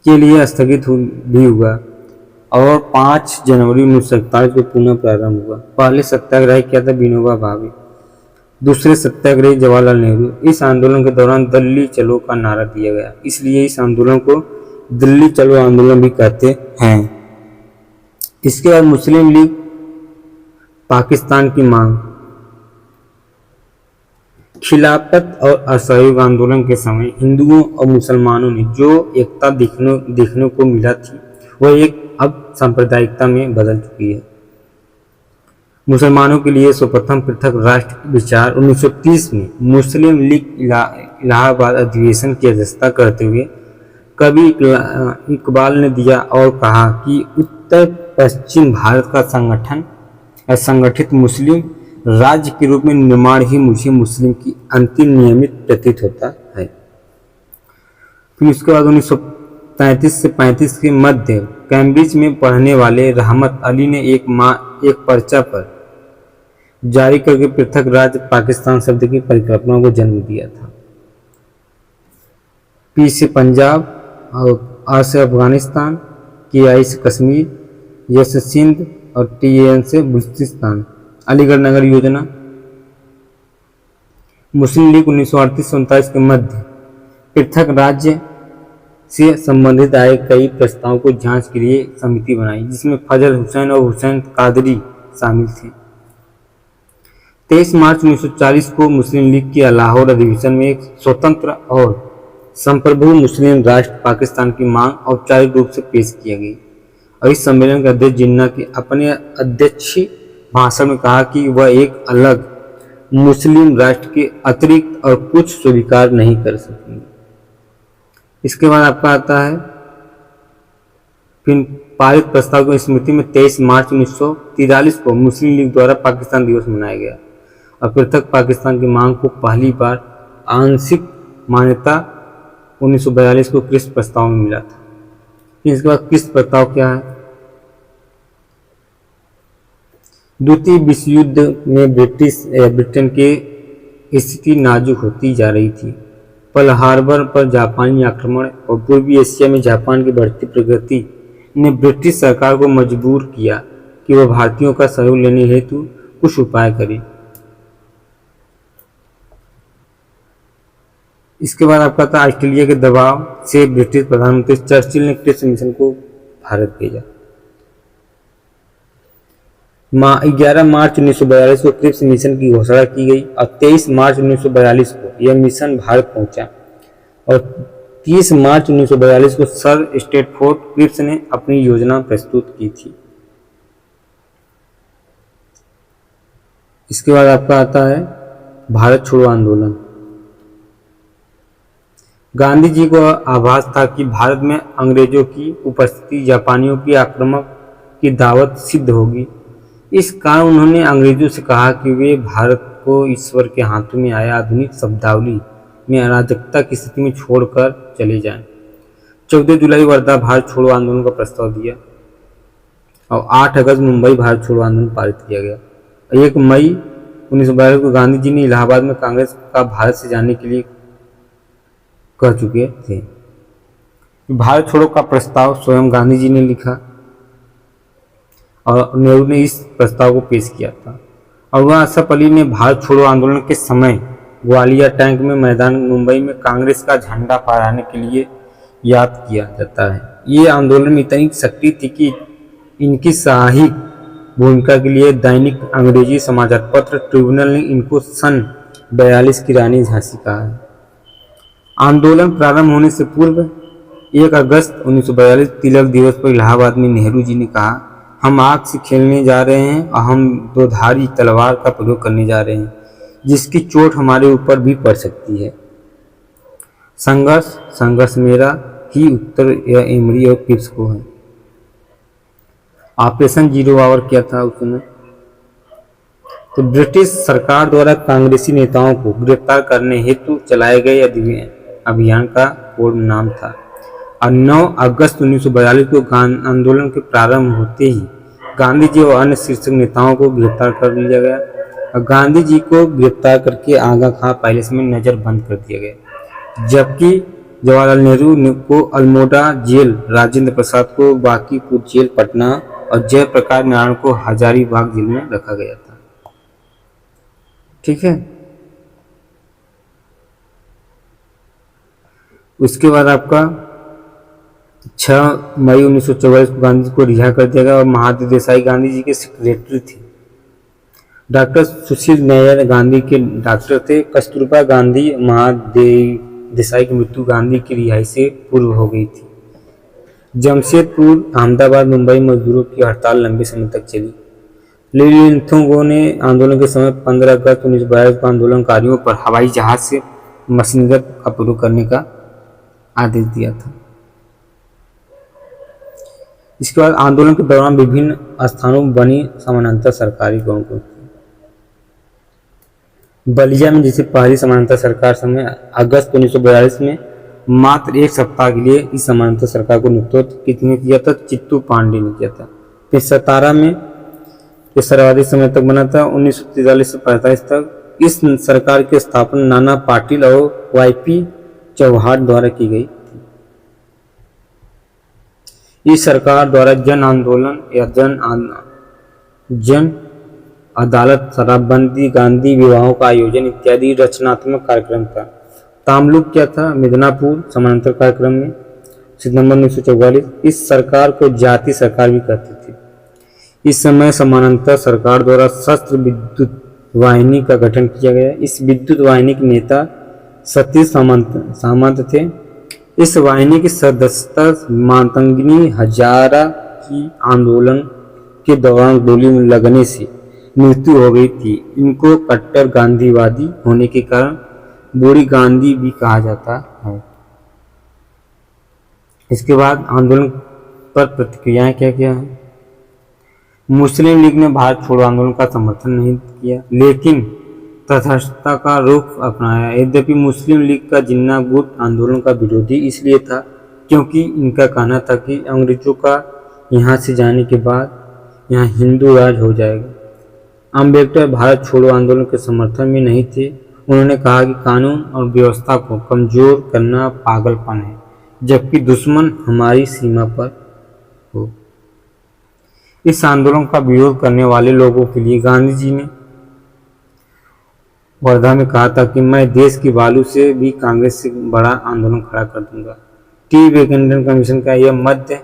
[SPEAKER 1] के लिए स्थगित भी हुआ और 5 जनवरी 1941 को पुनः प्रारंभ हुआ। पहले सत्याग्रही क्या था? विनोबा भावे। दूसरे सत्याग्रही जवाहरलाल नेहरू। इस आंदोलन के दौरान दिल्ली चलो का नारा दिया गया, इसलिए इस आंदोलन को दिल्ली चलो आंदोलन भी कहते हैं। इसके बाद मुस्लिम लीग पाकिस्तान की मांग। खिलाफत और असहयोग आंदोलन के समय हिंदुओं और मुसलमानों ने जो एकता देखने को मिला थी, वह एक अब सांप्रदायिकता में बदल चुकी है। मुसलमानों के लिए सर्वप्रथम पृथक राष्ट्र विचार 1930 में मुस्लिम लीग इलाहाबाद अधिवेशन की अध्यक्षता करते हुए कवि इकबाल ने दिया और कहा कि उत्तर पश्चिम भारत का संगठन या संगठित मुस्लिम राज्य के रूप में निर्माण ही मुझे मुस्लिम की अंतिम नियमित प्रतीत होता है। फिर उसके बाद 1933 से 35 के मध्य कैम्ब्रिज में पढ़ने वाले रहमत अली ने एक पर्चा पर जारी करके पृथक राज्य पाकिस्तान शब्द की परिकल्पना को जन्म दिया था। पी से पंजाब और आर से अफगानिस्तान, के आई से कश्मीर, एस से सिंध और टी एन से बलूचिस्तान। अलीगढ़ नगर योजना। मुस्लिम लीग 1938-39 के मध्य पृथक राज्य से संबंधित आए कई प्रस्तावों को जांच के लिए समिति बनाई, जिसमें फजल हुसैन और हुसैन कादरी शामिल थे। 23 मार्च 1940 को मुस्लिम लीग के लाहौर अधिवेशन में एक स्वतंत्र और संप्रभु मुस्लिम राष्ट्र पाकिस्तान की मांग औपचारिक रूप से पेश किया गई और इस सम्मेलन के अध्यक्ष जिन्ना के अपने अध्यक्षीय भाषण में कहा कि वह एक अलग मुस्लिम राष्ट्र के अतिरिक्त और कुछ स्वीकार नहीं कर सकेंगे। इसके बाद आपका आता है फिर पारित प्रस्ताव की स्मृति में 23 मार्च 1943 को मुस्लिम लीग द्वारा पाकिस्तान दिवस मनाया गया और पृथक पाकिस्तान की मांग को पहली बार आंशिक मान्यता 1942 को क्रिस्ट प्रस्ताव में मिला था। फिर इसके बाद क्रिस्ट प्रस्ताव क्या है? द्वितीय विश्व युद्ध में ब्रिटेन की स्थिति नाजुक होती जा रही थी। पर्ल हार्बर पर जापानी आक्रमण और पूर्वी एशिया में जापान की बढ़ती प्रगति ने ब्रिटिश सरकार को मजबूर किया कि वह भारतीयों का सहयोग लेने हेतु कुछ उपाय करे। इसके बाद आपका था ऑस्ट्रेलिया के दबाव से ब्रिटिश प्रधानमंत्री चर्चिल ने क्रिप्स मिशन को भारत भेजा। 11 मार्च 1942 को क्रिप्स मिशन की घोषणा की गई और 23 मार्च 1942 को यह मिशन भारत पहुंचा और 30 मार्च 1942 को सर स्टेटफोर्ड क्रिप्स ने अपनी योजना प्रस्तुत की थी। इसके बाद आपका आता है भारत छोड़ो आंदोलन। गांधी जी को आभास था कि भारत में अंग्रेजों की उपस्थिति जापानियों की आक्रमण की दावत सिद्ध होगी। इस कारण उन्होंने अंग्रेजों से कहा कि वे भारत को ईश्वर के हाथों में आया आधुनिक शब्दावली में अराजकता की स्थिति में छोड़कर चले जाएं। 14 जुलाई वर्धा भारत छोड़ो आंदोलन का प्रस्ताव दिया और 8 अगस्त मुंबई भारत छोड़ो आंदोलन पारित किया गया। 1 मई 1942 को गांधी जी ने इलाहाबाद में कांग्रेस का भारत से जाने के लिए कह चुके थे। भारत छोड़ो का प्रस्ताव स्वयं गांधी जी ने लिखा और नेहरू ने इस प्रस्ताव को पेश किया था और वह असफ अली ने भारत छोड़ो आंदोलन के समय ग्वालियर टैंक में मैदान मुंबई में कांग्रेस का झंडा फहराने के लिए याद किया जाता है। ये आंदोलन में इतनी सक्रिय थी कि इनकी साहसिक भूमिका के लिए दैनिक अंग्रेजी समाचार पत्र ट्रिब्यूनल ने इनको सन 42 की रानी झांसी कहा है। आंदोलन प्रारंभ होने से पूर्व 1 अगस्त 1942 तिलक दिवस पर इलाहाबाद में नेहरू जी ने कहा, हम आग से खेलने जा रहे हैं और हम दोधारी तलवार का प्रयोग करने जा रहे हैं जिसकी चोट हमारे ऊपर भी पड़ सकती है। संघर्ष मेरा ही उत्तर या एमरी और क्रिप्स को है। ऑपरेशन जीरो आवर क्या था उस समय? तो ब्रिटिश सरकार द्वारा कांग्रेसी नेताओं को गिरफ्तार करने हेतु चलाए गए अभियान का कोड नाम था और 9 अगस्त 1942 को आंदोलन के प्रारंभ होते ही गांधी जी और अन्य शीर्ष नेताओं को गिरफ्तार कर लिया गया और गांधी जी को गिरफ्तार करके आगा खां पैलेस में नजरबंद कर दिया गया, जबकि जवाहरलाल नेहरू को अल्मोड़ा जेल, राजेंद्र प्रसाद को बांकीपुर जेल पटना और जयप्रकाश नारायण को हजारीबाग जेल में रखा गया था। ठीक है। उसके बाद आपका 6 मई 1944 को गांधी जी को रिहा कर दिया गया और महादेव देसाई गांधी जी के सेक्रेटरी थे। डॉक्टर सुशील नैयर गांधी के डॉक्टर थे। कस्तूरबा गांधी महादेव देसाई की मृत्यु गांधी की रिहाई से पूर्व हो गई थी। जमशेदपुर, अहमदाबाद, मुंबई मजदूरों की हड़ताल लंबे समय तक चली। लिलिथोंगो ने आंदोलन के समय 15 अगस्त 1942 को आंदोलनकारियों पर हवाई जहाज से मशीनगन का प्रयोग करने का आदेश दिया था। इसके बाद आंदोलन के दौरान विभिन्न स्थानों में बनी समानांतर सरकारी कौन कौन सी? बलिया में जैसे पहली समानांतर सरकार समय अगस्त 1942 में मात्र एक सप्ताह के लिए इस समानांतर सरकार को नेतृत्व किसने किया था? चित्तू पांडे ने किया था। फिर सतारा में ये सर्वाधिक समय तक बना था 1943 से 45 तक। इस सरकार की स्थापना नाना पाटिल और वाईपी चौहान द्वारा की गई थी। इस सरकार द्वारा जन आंदोलन या जन अदालत, शराबबंदी, गांधी विवाहों का आयोजन इत्यादि रचनात्मक कार्यक्रम था। तामलुक क्या था? मिदनापुर समानांतर कार्यक्रम में सितंबर 1944। इस सरकार को जाति सरकार भी कहते थे। इस समय समानांतर सरकार द्वारा शस्त्र विद्युत वाहिनी का गठन किया गया। इस विद्युत वाहिनी के नेता सतीश सामंत थे। इस वाहिनी की सदस्यता मातंगिनी हजारा की आंदोलन के दौरान गोली में लगने से मृत्यु हो गई थी। इनको कट्टर गांधीवादी होने के कारण बूढ़ी गांधी भी कहा जाता है। इसके बाद आंदोलन पर प्रतिक्रियाएं क्या क्या है? मुस्लिम लीग ने भारत छोड़ो आंदोलन का समर्थन नहीं किया, लेकिन तटस्थता का रुख अपनाया। यद्यपि मुस्लिम लीग का जिन्ना गुट आंदोलन का विरोधी इसलिए था क्योंकि इनका कहना था कि अंग्रेजों का यहाँ से जाने के बाद यहाँ हिंदू राज हो जाएगा। अम्बेडकर भारत छोड़ो आंदोलन के समर्थन में नहीं थे। उन्होंने कहा कि कानून और व्यवस्था को कमजोर करना पागलपन है, जबकि दुश्मन हमारी सीमा पर हो। इस आंदोलन का विरोध करने वाले लोगों के लिए गांधी जी ने वर्धा में कहा था कि मैं देश की बालू से भी कांग्रेस से बड़ा आंदोलन खड़ा कर दूंगा। टी वेकेंडन कमीशन का यह मध्य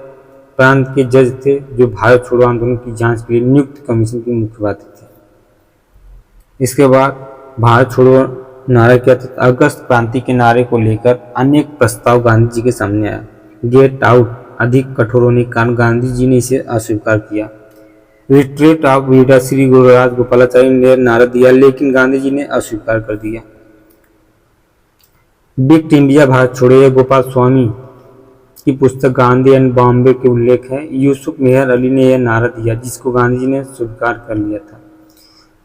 [SPEAKER 1] प्रांत के जज थे जो भारत छोड़ो आंदोलन की जांच के लिए नियुक्त कमीशन की मुख्यवादी थे। इसके बाद भारत छोड़ो नारा क्या था? अगस्त क्रांति के नारे को लेकर अनेक प्रस्ताव गांधी जी के सामने आया। गेट आउट अधिक कठोर होने के कारण गांधी जी ने इसे अस्वीकार किया। रिट्रीट ऑफ वीरा श्री गुरुराज गोपालाचारी ने नारा दिया, लेकिन गांधी जी ने अस्वीकार कर दिया। बिग इंडिया भारत छोड़ो यह गोपाल स्वामी की पुस्तक गांधी एंड बॉम्बे के उल्लेख है। यूसुफ मेहर अली ने यह नारा दिया, जिसको गांधी जी ने स्वीकार कर लिया था।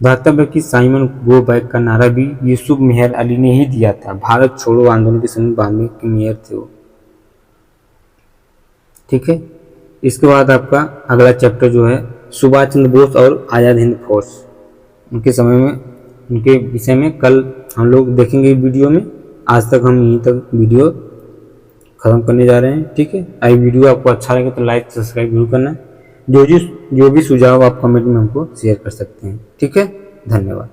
[SPEAKER 1] धातव्य की साइमन गो बैक का नारा भी यूसुफ मेहर अली ने ही दिया था। भारत छोड़ो आंदोलन के समय बॉम्बे के मेयर थे वो। ठीक है। इसके बाद आपका अगला चैप्टर जो है सुभाष चंद्र बोस और आजाद हिंद फौज, उनके समय में, उनके विषय में कल हम लोग देखेंगे वीडियो में। आज तक हम यहीं तक वीडियो खत्म करने जा रहे हैं। ठीक है। आई वीडियो आपको अच्छा लगे तो लाइक सब्सक्राइब जरूर करना। जो भी सुझाव आप कमेंट में हमको शेयर कर सकते हैं। ठीक है। धन्यवाद।